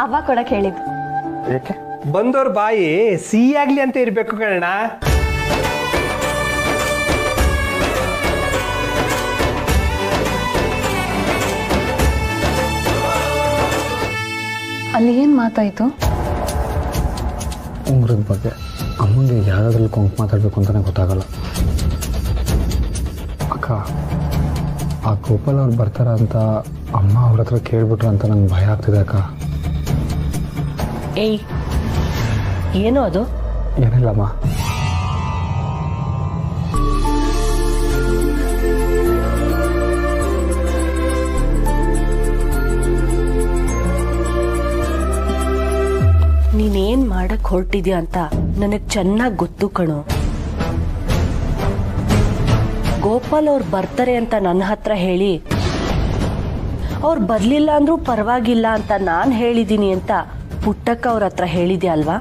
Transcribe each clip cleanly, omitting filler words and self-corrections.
ಅವ್ವ ಕೊಡಕ್ ಹೇಳಿದ್ದು. ಯಾಕೆ? ಬಂದವ್ರ ಬಾಯಿ ಸಿಹಿ ಆಗ್ಲಿ ಅಂತ ಇರ್ಬೇಕು ಕಣ. ಅಲ್ಲಿ ಏನ್ ಮಾತಾಯ್ತು? ಉಂಗ್ರದ ಬಗ್ಗೆ ಅಮ್ಮಂಗೆ ಯಾವುದಾದ್ರಲ್ಲಿ ಕೊಂಕು ಮಾತಾಡಬೇಕು ಅಂತಲೇ ಗೊತ್ತಾಗಲ್ಲ. ಅಕ್ಕ, ಆ ಗೋಪಾಲ್ ಅವ್ರು ಬರ್ತಾರ ಅಂತ ಅಮ್ಮ ಅವ್ರ ಹತ್ರ ಕೇಳ್ಬಿಟ್ರು ಅಂತ ನಂಗೆ ಭಯ ಆಗ್ತಿದೆ ಅಕ್ಕ. ಏಯ್, ಏನೋ ಅದು? ಏನಿಲ್ಲಮ್ಮ. ನೀನೇನ್ ಮಾಡಕ್ ಹೊರಟಿದ್ಯಾ ಅಂತ ನನಗ್ ಚೆನ್ನಾಗ್ ಗೊತ್ತು ಕಣೋ. ಗೋಪಾಲ್ ಅವ್ರು ಬರ್ತಾರೆ ಅಂತ ನನ್ನ ಹತ್ರ ಹೇಳಿ, ಅವ್ರು ಬರ್ಲಿಲ್ಲ ಅಂದ್ರೂ ಪರವಾಗಿಲ್ಲ ಅಂತ ನಾನ್ ಹೇಳಿದೀನಿ ಅಂತ ಪುಟ್ಟಕ್ಕ ಅವ್ರ ಹತ್ರ ಹೇಳಿದ್ಯಾ ಅಲ್ವಾ?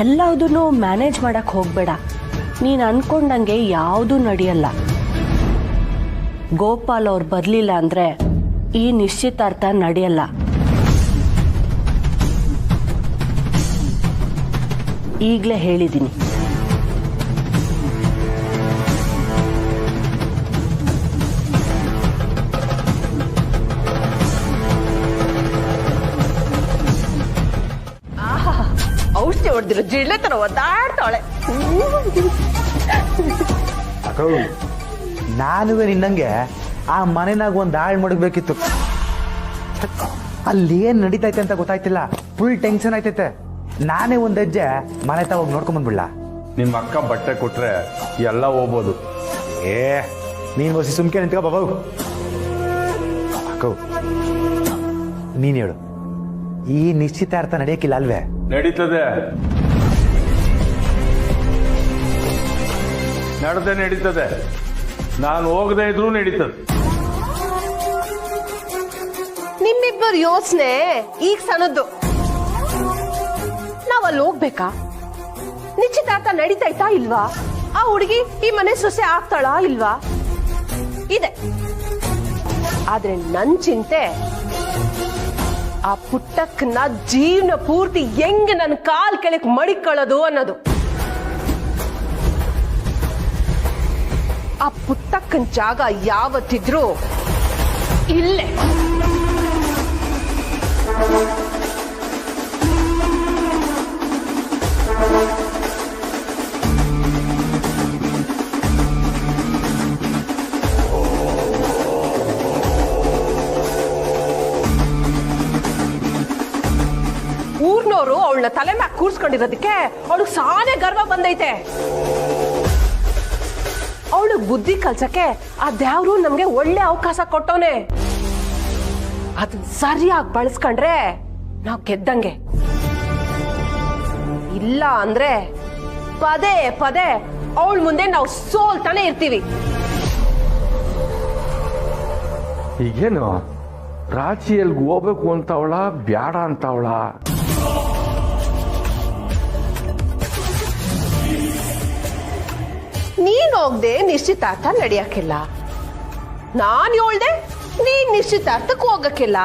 ಎಲ್ಲದನ್ನೂ ಮ್ಯಾನೇಜ್ ಮಾಡಕ್ ಹೋಗ್ಬೇಡ. ನೀನ್ ಅನ್ಕೊಂಡಂಗೆ ಯಾವುದು ನಡೆಯಲ್ಲ. ಗೋಪಾಲ್ ಅವ್ರು ಬರ್ಲಿಲ್ಲ ಅಂದ್ರೆ ಈ ನಿಶ್ಚಿತಾರ್ಥ ನಡೆಯಲ್ಲ. ಈಗಲೇ ಹೇಳಿದ್ದೀನಿ. ಔಷಧಿ ಹೊಡೆದಿರೋ ಜಿಳ್ಳೆ ತರ ಒದ್ದಾಡ್ತಾಳೆ. ಅಕ್ಕ, ನಾನುವೆ ನಿನ್ನಂಗೆ ಆ ಮನೆನಾಗ ಒಂದು ಹಾಳು ಮಡಗಬೇಕಿತ್ತು. ಅಲ್ಲಿ ಏನ್ ನಡೀತೈತೆ ಅಂತ ಗೊತ್ತಾಯ್ತಿಲ್ಲ. ಫುಲ್ ಟೆನ್ಷನ್ ಆಯ್ತೈತೆ. ನಾನೇ ಒಂದ್ ಹೆಜ್ಜೆ ಮನೆ ತ ಹೋಗಿ ನೋಡ್ಕೊಂಡ್ ಬಂದ್ಬಿಡ್ಲಾ? ನಿಮ್ಮ ಅಕ್ಕ ಬಟ್ಟೆ ಕೊಟ್ರೆ ಎಲ್ಲ ಹೋಗ್ಬೋದು. ನೀನ್ ಹೊಸಿ ಸುಮ್ಕೆ ನಿಂತ್ಕೋ ಬಾಬು. ಅಕ್ಕ, ನೀನ್ ಹೇಳು, ಈ ನಿಶ್ಚಿತಾರ್ಥ ನಡೆಯಕ್ಕಿಲ್ಲ ಅಲ್ವೇ? ನಡೀತದೆ, ನಡೀತದೆ. ನಾನು ಹೋಗದೆ ಇದ್ರೂ ನಡೀತದೆ. ನಿಮ್ಮಿಬ್ಬರ ಯೋಚನೆ ಈಗ ಸಣ್ಣದ್ದು. ನಾವಲ್ಲಿ ಹೋಗ್ಬೇಕಾ? ನಿಶ್ಚಿತಾರ್ಥ ನಡೀತೈತಾ ಇಲ್ವಾ? ಆ ಹುಡುಗಿ ಈ ಮನೆ ಸೊಸೆ ಆಗ್ತಾಳಾ ಇಲ್ವಾ? ಇದೆ. ಆದ್ರೆ ನನ್ ಚಿಂತೆ ಆ ಪುಟ್ಟಕ್ಕನ್ನ ಜೀವನ ಪೂರ್ತಿ ಹೆಂಗ್ ನನ್ ಕಾಲ್ ಕೆಳಕ್ ಮಡಿಕೊಳ್ಳೋದು ಅನ್ನೋದು. ಆ ಪುಟ್ಟಕ್ಕನ್ ಜಾಗ ಯಾವತ್ತಿದ್ರು ಇಲ್ಲೇ. ಊರ್ನೋರು ಅವಳನ್ನ ತಲೆ ಮ್ಯಾಗ ಕೂರ್ಸ್ಕೊಂಡಿರೋದಕ್ಕೆ ಅವಳಿಗೆ ಸಾನೇ ಗರ್ವ ಬಂದೈತೆ. ಅವಳಿಗೆ ಬುದ್ಧಿ ಕಲ್ಸಕ್ಕೆ ಆ ದೇವ್ರು ನಮ್ಗೆ ಒಳ್ಳೆ ಅವಕಾಶ ಕೊಟ್ಟವನೆ. ಅದನ್ನ ಸರಿಯಾಗಿ ಬಳಸ್ಕೊಂಡ್ರೆ ನಾವ್ ಗೆದ್ದಂಗೆ. ಇಲ್ಲ ಅಂದ್ರೆ ಪದೇ ಪದೇ ಅವಳ ಮುಂದೆ ನಾವು ಸೋಲ್ತಾನೆ ಇರ್ತೀವಿ. ಈಗೇನು ರಾಚಿ ಎಲ್ಗೆ ಹೋಗ್ಬೇಕು ಅಂತವಳ, ಬ್ಯಾಡ ಅಂತವಳ? ನೀನ್ ಹೋಗ್ದೆ ನಿಶ್ಚಿತಾರ್ಥ ನಡೆಯಕ್ಕಿಲ್ಲ, ನಾನ್ ಹೇಳ್ದೆ ನೀನ್ ನಿಶ್ಚಿತಾರ್ಥಕ್ಕೆ ಹೋಗಕ್ಕಿಲ್ಲ.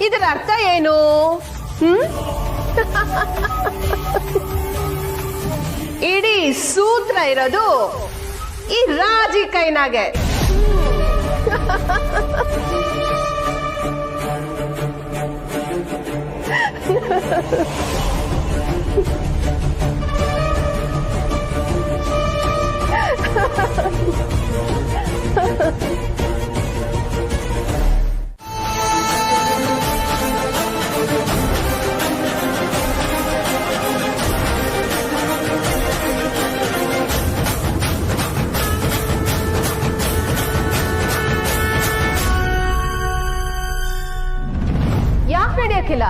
ಇದರ ಅರ್ಥ ಏನು? ಇಡೀ ಸೂತ್ರ ಇರೋದು ಈ ರಾಜಿ ಕೈನಾಗೆ. ಯಾಕೆ ನಡೆಯಕ್ಕಿಲ್ಲ?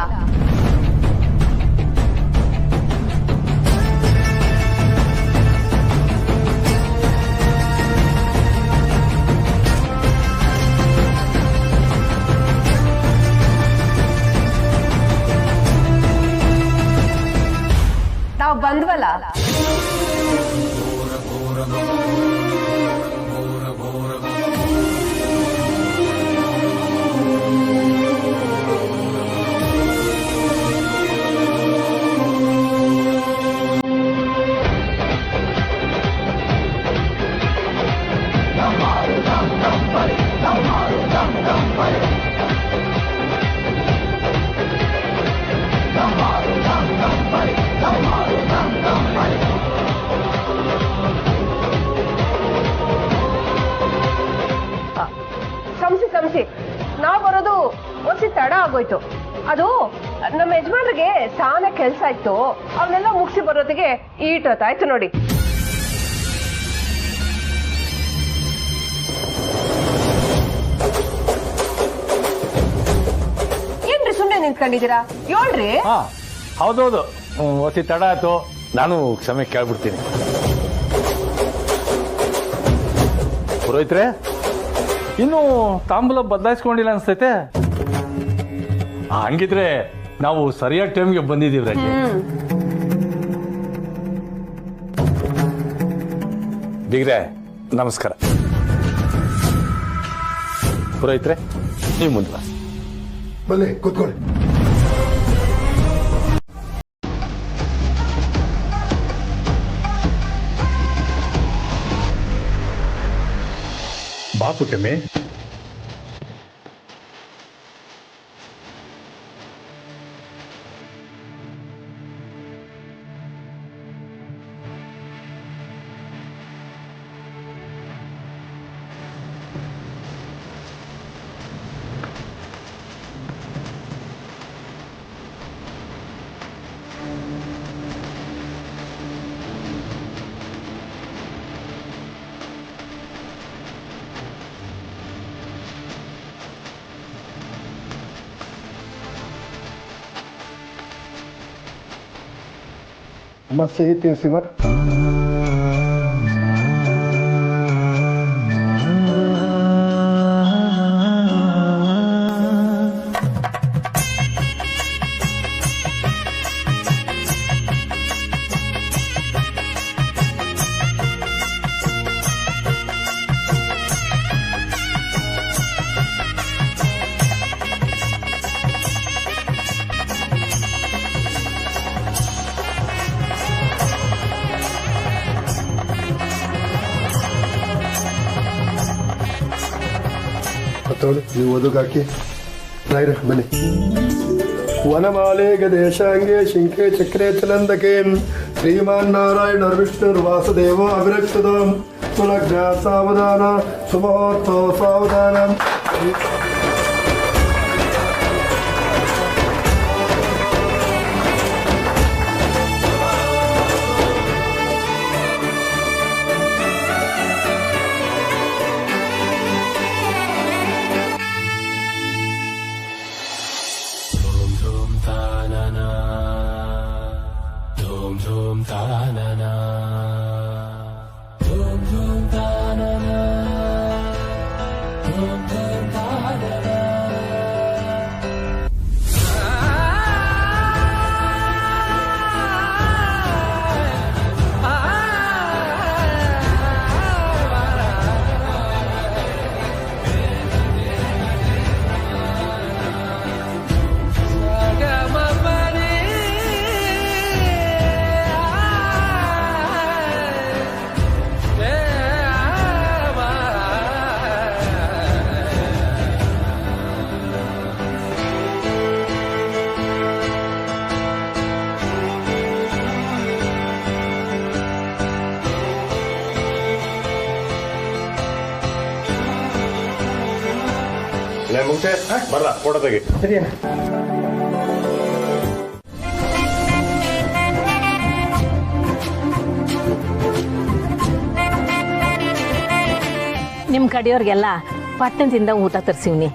ತಡ ಆಗೋಯ್ತು. ಅದು ನಮ್ಮ ಯಜಮಾನ್ರಿಗೆ ಸಾನ ಕೆಲ್ಸ ಇತ್ತು, ಅವನ್ನೆಲ್ಲ ಮುಗಿಸಿ ಬರೋದಿಗೆ ಈಟೊತ್ತಾಯ್ತು ನೋಡಿ. ಏನ್ರಿ ಸುಮ್ಮನೆ ನಿಂತ್ಕೊಂಡಿದ್ದೀರಾ? ಹೇಳ್ರಿ. ಹೌದೌದು, ಒಸಿ ತಡ ಆಯ್ತು, ನಾನು ಕ್ಷಮೆ ಕೇಳ್ಬಿಡ್ತೀನಿ. ಪುರೋಹಿತ್ರೆ, ಇನ್ನು ತಾಂಬೂಲ ಬದಲಾಯಿಸ್ಕೊಂಡಿಲ್ಲ ಅನ್ಸ್ತೈತೆ. ಹಂಗಿದ್ರೆ ನಾವು ಸರಿಯಾದ ಟೈಮ್ಗೆ ಬಂದಿದ್ದೀವಿ ರಾಜಿ. ಬಿಗ್ರೆ ನಮಸ್ಕಾರ. ಪುರೋಹಿತ್ರೆ, ನೀವು ಮುಂದೆ ಬನ್ನಿ ಕೂತ್ಕೊಳ್ಳಿ. ಬಾ ಪುಟ್ಟಮ್ಮೆ. ಅಮ್ಮ ಸಿಹಿ ತಿನ್ಸಿಮ್ಮ. ನೀವು ಓದಕ್ಕೆ ರಾಯ್ರೆ ಬನ್ನಿ. ವನಮಾಲೆ ಗದೇಶಾಂಗೆ ಶಿಂಕೆ ಚಕ್ರೆ ಚಲಂದಕೆ ಶ್ರೀಮಾನ್ ನಾರಾಯಣ ವಿಷ್ಣುರ್ ವಾಸುದೇವ ಅವಿರಕ್ಷದ ಸುಲಗ್ನ ಸಾವಧಾನ ಸುಮಹೋತ್ಸವ ಸಾವಧಾನ. ಮುಂಚೆ ಬರ್ರ ಕೊಡೋದಾಗಿ ಸರಿ. ನಿಮ್ಮ ಕಡೆಯವ್ರಿಗೆಲ್ಲ ಪಟ್ಟಣದಿಂದ ಊಟ ತರ್ಸಿವ್ನಿ.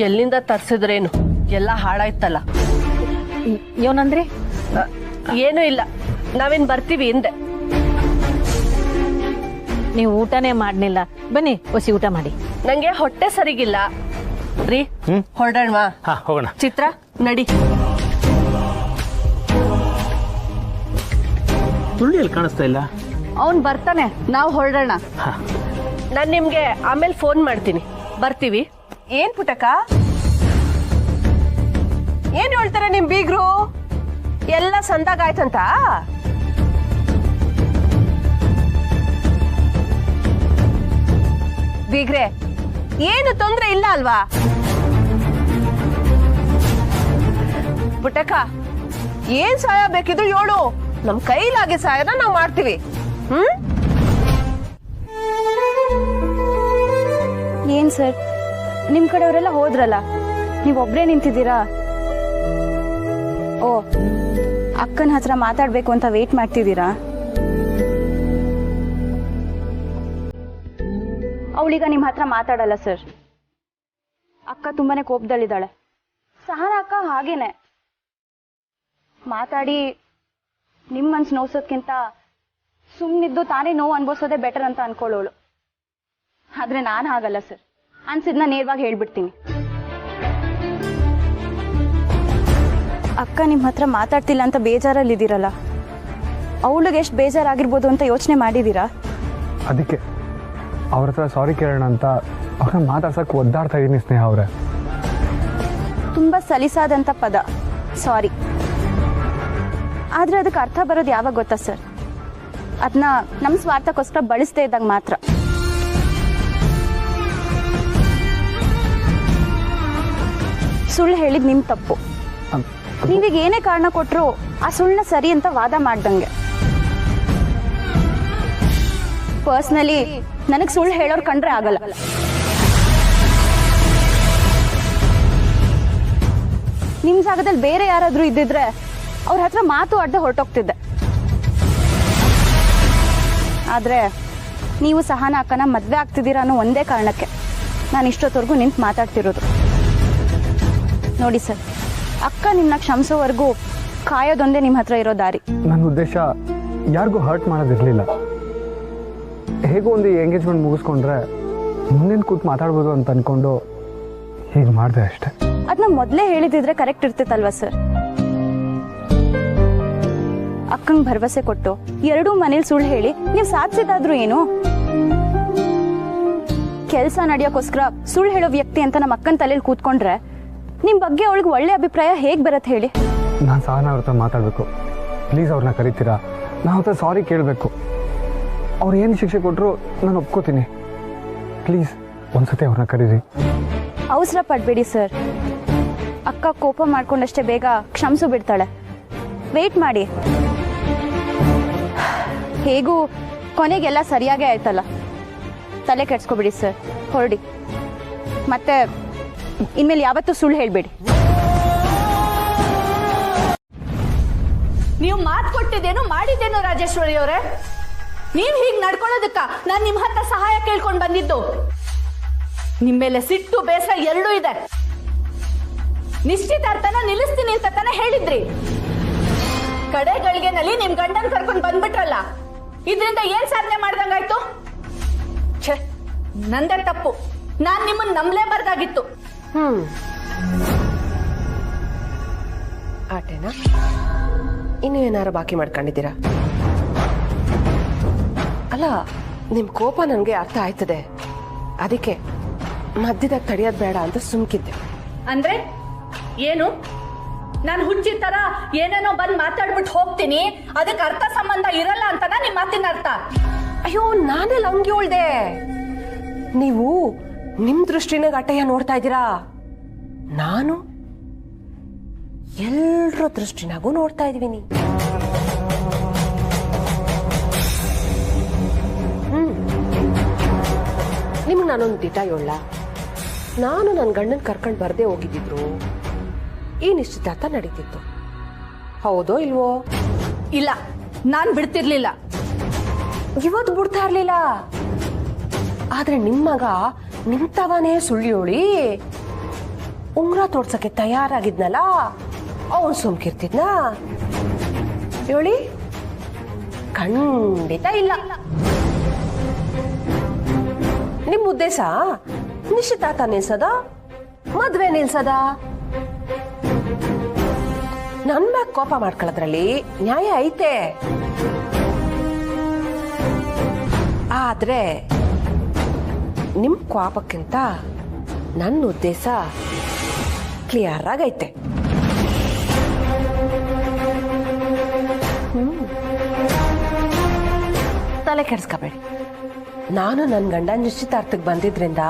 ಎಲ್ಲಿಂದ ತರ್ಸಿದ್ರೇನು, ಎಲ್ಲ ಹಾಳಾಯ್ತಲ್ಲ. ಏನಂದ್ರಿ? ಏನೂ ಇಲ್ಲ, ನಾವೇನ್ ಬರ್ತೀವಿ ಹಿಂದೆ. ನೀವು ಊಟನೇ ಮಾಡ್ಲಿಲ್ಲ, ಬನ್ನಿ ಒಸಿ ಊಟ ಮಾಡಿ. ನಂಗೆ ಹೊಟ್ಟೆ ಸರಿಗಿಲ್ಲ ರೀ. ಹೊರಡೋಣವಾ? ಹೋಗೋಣ. ಚಿತ್ರ ನಡಿ. ತುಳ್ಳಿಯಲ್ಲಿ ಕಾಣಿಸ್ತಾ ಇಲ್ಲ. ಅವನ್ ಬರ್ತಾನೆ, ನಾವು ಹೊರಡೋಣ. ನಾನ್ ನಿಮ್ಗೆ ಆಮೇಲೆ ಫೋನ್ ಮಾಡ್ತೀನಿ. ಬರ್ತೀವಿ. ಏನ್ ಪುಟಕ, ಏನ್ ಹೇಳ್ತಾರೆ ನಿಮ್ ಬೀಗ್ರು? ಎಲ್ಲ ಸಂದಾಗಾಯ್ತಂತ? ಬೀಗ್ರೆ, ಏನು ತೊಂದ್ರೆ ಇಲ್ಲ ಅಲ್ವಾ? ಪುಟಕ, ಏನ್ ಸಹಾಯ ಬೇಕಿದ್ರು ಹೇಳು, ನಮ್ ಕೈಲಾಗಿ ಸಹಾಯನ ನಾವ್ ಮಾಡ್ತೀವಿ. ಏನ್ ಸರ್, ನಿಮ್ ಕಡೆಯವರೆಲ್ಲ ಹೋದ್ರಲ್ಲ, ನೀವೊಬ್ಬರೇ ನಿಂತಿದ್ದೀರಾ? ಓ, ಅಕ್ಕನ ಹತ್ರ ಮಾತಾಡಬೇಕು ಅಂತ ವೇಟ್ ಮಾಡ್ತಿದ್ದೀರಾ? ಅವಳೀಗ ನಿಮ್ಮ ಹತ್ರ ಮಾತಾಡಲ್ಲ ಸರ್. ಅಕ್ಕ ತುಂಬಾನೇ ಕೋಪದಲ್ಲಿದ್ದಾಳೆ. ಸಹನಾ ಅಕ್ಕ ಹಾಗೇನೆ ಮಾತಾಡಿ ನಿಮ್ಮ ಮನ್ಸು ನೋಸೋದ್ಕಿಂತ ಸುಮ್ಮನಿದ್ದು ತಾನೇ ನೋವು ಅನ್ಭವಿಸೋದೇ ಬೆಟರ್ ಅಂತ ಅನ್ಕೊಳ್ಳೋಳು. ಆದ್ರೆ ನಾನು ಹಾಗಲ್ಲ ಸರ್. ಅನ್ಸಿದ್ನ ನೇರವಾಗಿ ಹೇಳ್ಬಿಡ್ತೀನಿ. ಅಕ್ಕ ನಿಮ್ಮ ಹತ್ರ ಮಾತಾಡ್ತಿಲ್ಲ ಅಂತ ಬೇಜಾರಲ್ಲಿದ್ದೀರಲ್ಲ, ಅವಳಿಗೆ ಎಷ್ಟು ಬೇಜಾರಾಗಿರ್ಬೋದು ಅಂತ ಯೋಚನೆ ಮಾಡಿದ್ದೀರಾ? ಅದಕ್ಕೆ ಅವ್ರ ಹತ್ರ ಸಾರಿ ಕೇಳೋಣ ಅಂತ ಅವ್ರನ್ನ ಮಾತಾಡ್ಸಕ್ಕೆ ಒದ್ದಾಡ್ತಾ ಇದ್ದೀನಿ ಸ್ನೇಹ ಅವರೇ. ತುಂಬ ಸಲೀಸಾದಂಥ ಪದ ಸಾರಿ. ಆದರೆ ಅದಕ್ಕೆ ಅರ್ಥ ಬರೋದು ಯಾವಾಗ ಗೊತ್ತಾ ಸರ್? ಅದನ್ನ ನಮ್ಮ ಸ್ವಾರ್ಥಕ್ಕೋಸ್ಕರ ಬಳಸದೇ ಇದ್ದಾಗ ಮಾತ್ರ. ಸುಳ್ಳು ಹೇಳಿದ್ ನಿಮ್ಮ ತಪ್ಪು. ನೀವೀಗ ಏನೇ ಕಾರಣ ಕೊಟ್ಟರು ಆ ಸುಳ್ಳನ್ನ ಸರಿ ಅಂತ ವಾದ ಮಾಡ್ದಂಗೆ. ಪರ್ಸ್ನಲಿ ನನಗೆ ಸುಳ್ಳು ಹೇಳೋರು ಕಂಡ್ರೆ ಆಗಲ್ಲ. ನಿಮ್ಮ ಜಾಗದಲ್ಲಿ ಬೇರೆ ಯಾರಾದ್ರೂ ಇದ್ದಿದ್ರೆ ಅವ್ರ ಹತ್ರ ಮಾತು ಆಡದೆ ಹೊರಟೋಗ್ತಿದ್ದೆ. ಆದ್ರೆ ನೀವು ಸಹನಾ ಅಕ್ಕನ ಮದ್ವೆ ಆಗ್ತಿದ್ದೀರಾ ಅನ್ನೋ ಒಂದೇ ಕಾರಣಕ್ಕೆ ನಾನು ಇಷ್ಟೊತ್ತವರೆಗೂ ನಿಂತು ಮಾತಾಡ್ತಿರೋದು. ನೋಡಿ ಸರ್, ಅಕ್ಕ ನಿಮ್ಮನ್ನ ಕ್ಷಮಿಸೋವರೆಗೂ ಕಾಯೋದೊಂದೇ ನಿಮ್ಮ ಹತ್ರ ಇರೋ ದಾರಿ. ನನ್ನ ಉದ್ದೇಶ ಯಾರಿಗೂ ಹರ್ಟ್ ಮಾಡೋದಿರಲಿಲ್ಲ. ಹೇಗೋ ಒಂದು ಎಂಗೇಜ್ಮೆಂಟ್ ಮುಗಿಸ್ಕೊಂಡ್ರೆ ಮುಂದಿನ ಕೂತ್ ಮಾತಾಡ್ಬೋದು ಅಂತ ಅನ್ಕೊಂಡು ಹೀಗೆ ಮಾಡಿದೆ ಅಷ್ಟೆ. ಅದನ್ನ ಮೊದಲೇ ಹೇಳಿದಿದ್ರೆ ಕರೆಕ್ಟ್ ಇರ್ತಿತ್ತಲ್ವಾ ಸರ್? ಅಕ್ಕಂಗೆ ಭರವಸೆ ಕೊಟ್ಟು ಎರಡೂ ಮನೇಲಿ ಸುಳ್ಳು ಹೇಳಿ ನೀವು ಸಾಧಿಸಿದಾದ್ರೂ ಏನು? ಕೆಲಸ ನಡೆಯೋಕ್ಕೋಸ್ಕರ ಸುಳ್ಳು ಹೇಳೋ ವ್ಯಕ್ತಿ ಅಂತ ನಮ್ಮ ಅಕ್ಕನ ತಲೆಯಲ್ಲಿ ಕೂತ್ಕೊಂಡ್ರೆ ನಿಮ್ಮ ಬಗ್ಗೆ ಅವಳಿಗೆ ಒಳ್ಳೆ ಅಭಿಪ್ರಾಯ ಹೇಗೆ ಬರತ್ತೆ ಹೇಳಿ? ನಾನು ಸಹನಾ ಅವ್ರ ಹತ್ರ ಮಾತಾಡಬೇಕು. ಪ್ಲೀಸ್ ಅವ್ರನ್ನ ಕರಿತೀರಾ? ನಾನು ಅವ್ರ ಸಾರಿ ಕೇಳಬೇಕು. ಅವ್ರು ಏನು ಶಿಕ್ಷೆ ಕೊಟ್ಟರು ನಾನು ಒಪ್ಕೋತೀನಿ. ಪ್ಲೀಸ್ ಒಂದ್ಸತಿ ಅವ್ರನ್ನ ಕರೀರಿ. ಅವಸರ ಪಡಬೇಡಿ ಸರ್. ಅಕ್ಕ ಕೋಪ ಮಾಡ್ಕೊಂಡಷ್ಟೇ ಬೇಗ ಕ್ಷಮಿಸು ಬಿಡ್ತಾಳೆ. ವೇಟ್ ಮಾಡಿ. ಹೇಗೂ ಕೊನೆಗೆಲ್ಲ ಸರಿಯಾಗೇ ಆಯ್ತಲ್ಲ. ತಲೆ ಕೆಡ್ಸ್ಕೊಬಿಡಿ ಸರ್, ಹೊರಡಿ. ಮತ್ತೆ ಇನ್ಮೇಲೆ ಯಾವತ್ತೂ ಸುಳ್ಳು ಹೇಳ್ಬೇಡಿ. ನೀವು ಮಾತು ಕೊಟ್ಟಿದ್ದೇನು ಮಾಡಿದ್ದೇನು ರಾಜೇಶ್ವರಿ ಅವರೇ? ನೀವು ಹೀಗೆ ನಡ್ಕೊಳ್ಳೋದಕ್ಕ ನಾನು ನಿಮ್ಮ ಹತ್ರ ಸಹಾಯ ಕೇಳ್ಕೊಂಡು ಬಂದಿದ್ದು. ನಿಮ್ಮ ಮೇಲೆ ಸಿಟ್ಟು ಬೇಸರ ಎರಡೂ ಇದೆ. ನಿಶ್ಚಿತಾರ್ಥನ ನಿಲ್ಲಿಸ್ತೀನಿ ಅಂತ ತಾನೇ ಹೇಳಿದ್ರಿ. ಕಡೆ ಗಳಿಗೆನಲ್ಲಿ ನಿಮ್ ಗಂಡನ್ ಕರ್ಕೊಂಡು ಬಂದ್ಬಿಟ್ರಲ್ಲ, ಇದರಿಂದ ಏನ್ ಸಾಧನೆ ಮಾಡ್ದಂಗಾಯ್ತು? ಛೇ, ನಂದೇ ತಪ್ಪು. ನಾನ್ ನಿಮ್ಮನ್ನ ನಂಬಲೇಬಾರ್ದಾಗಿತ್ತು. ಆಟೇನಾ? ಇನ್ನು ಏನಾರು ಬಾಕಿ ಮಾಡ್ಕೊಂಡಿದ್ದೀರಾ? ಅಲ್ಲ, ನಿಮ್ ಕೋಪ ನನಗೆ ಅರ್ಥ ಆಯ್ತದೆ. ಅದಕ್ಕೆ ಮಧ್ಯದಾಗ ತಡೆಯೋದ್ ಬೇಡ ಅಂತ ಸುಮ್ಕಿದ್ದೆ. ಅಂದ್ರೆ ಏನು? ನಾನು ಹುಚ್ಚಿ ತರ ಏನೇನೋ ಬಂದ್ ಮಾತಾಡ್ಬಿಟ್ಟು ಹೋಗ್ತೀನಿ, ಅದಕ್ಕೆ ಅರ್ಥ ಸಂಬಂಧ ಇರಲ್ಲ ಅಂತನಾ ನಿಮ್ ಮಾತಿನ ಅರ್ಥ? ಅಯ್ಯೋ, ನಾನೆಲ್ಲ ಹಂಗೆ ಹೇಳ್ದೆ. ನೀವು ನಿಮ್ ದೃಷ್ಟಿನಾಗ ಅಟ್ಟಯ್ಯ ನೋಡ್ತಾ ಇದ್ದೀರಾ. ನಾನು ಎಲ್ರ ದೃಷ್ಟಿನಾಗೂ ನೋಡ್ತಾ ಇದೀನಿ. ನಿಮ್ಗೆ ನಾನೊಂದು ದಿಟ ಹೇಳ. ನಾನು ನನ್ನ ಗಂಡನ್ ಕರ್ಕೊಂಡು ಬರ್ದೇ ಹೋಗಿದ್ದಿದ್ರು ಈ ನಿಶ್ಚಿತಾರ್ಥ ನಡೀತಿತ್ತು. ಹೌದೋ ಇಲ್ವೋ? ಇಲ್ಲ, ನಾನ್ ಬಿಡ್ತಿರ್ಲಿಲ್ಲ. ಇವತ್ತು ಬಿಡ್ತಾ ಇರ್ಲಿಲ್ಲ. ಆದ್ರೆ ನಿಮ್ಮಗ ನಿಂತವನೇ ಸುಳ್ಳಿಯೋಳಿ ಉಂಗ್ರ ತೋರ್ಸಕ್ಕೆ ತಯಾರಾಗಿದ್ನಲ್ಲ, ಅವನು ಸುಮ್ಕಿರ್ತಿದ್ನ ಹೇಳಿ? ಖಂಡಿತ ಇಲ್ಲ. ನಿಮ್ ಉದ್ದೇಶ ನಿಶ್ಚಿತಾರ್ಥ ನಿಲ್ಸದ, ಮದ್ವೆ ನಿಲ್ಸದ? ನನ್ ಮ್ಯಾಗ ಕೋಪ ಮಾಡ್ಕೊಳ್ಳೋದ್ರಲ್ಲಿ ನ್ಯಾಯ ಐತೆ. ಆದ್ರೆ ನಿಮ್ ಕೋಪಕ್ಕಿಂತ ನನ್ನ ಉದ್ದೇಶ ಕ್ಲಿಯರ್ ಆಗೈತೆ. ತಲೆ ಕೆಡ್ಸ್ಕೋಬೇಡಿ. ನಾನು ನನ್ನ ಗಂಡ ನಿಶ್ಚಿತಾರ್ಥಕ್ಕೆ ಬಂದಿದ್ರಿಂದ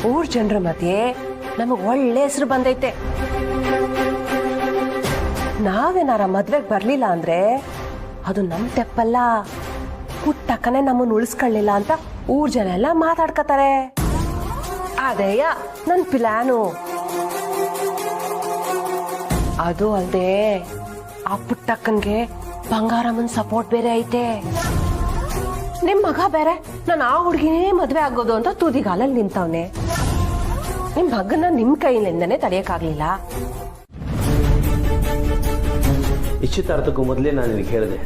ಊರ್ ಜನರ ಮಧ್ಯೆ ನಮಗ್ ಒಳ್ಳೆ ಹೆಸರು ಬಂದೈತೆ. ನಾವೇನಾರ ಮದ್ವೆಗೆ ಬರ್ಲಿಲ್ಲ ಅಂದ್ರೆ ಅದು ನಮ್ ತೆಪ್ಪಲ್ಲ, ಪುಟ್ಟಕ್ಕನೆ ನಮ್ಮನ್ನ ಉಳಿಸ್ಕೊಳ್ಳಿಲ್ಲ ಅಂತ ಊರ್ ಜನ ಎಲ್ಲ ಮಾತಾಡ್ಕತಾರೆ. ಅದೇಯ ನನ್ ಪ್ಲಾನು. ಅದು ಅಲ್ದೆ ಆ ಪುಟ್ಟಕ್ಕನ್ಗೆ ಬಂಗಾರಮ್ಮನ್ ಸಪೋರ್ಟ್ ಬೇರೆ ಐತೆ. ನಿಮ್ ಮಗ ಬೇರೆ ನಾನು ಆ ಹುಡುಗಿನೇ ಮದ್ವೆ ಆಗೋದು ಅಂತ ತುದಿಗಾಲಲ್ಲಿ ನಿಂತವ್ನೆ. ನಿಮ್ ಮಗನ ನಿಮ್ ಕೈಯಿಂದನೇ ತಡೆಯಕ್ಕಾಗ್ಲಿಲ್ಲ. ನಿಶ್ಚಿತಾರ್ಥಕ್ಕೂ ಮೊದಲೇ ನಾನು ನಿನಗೆ ಹೇಳಿದೆ,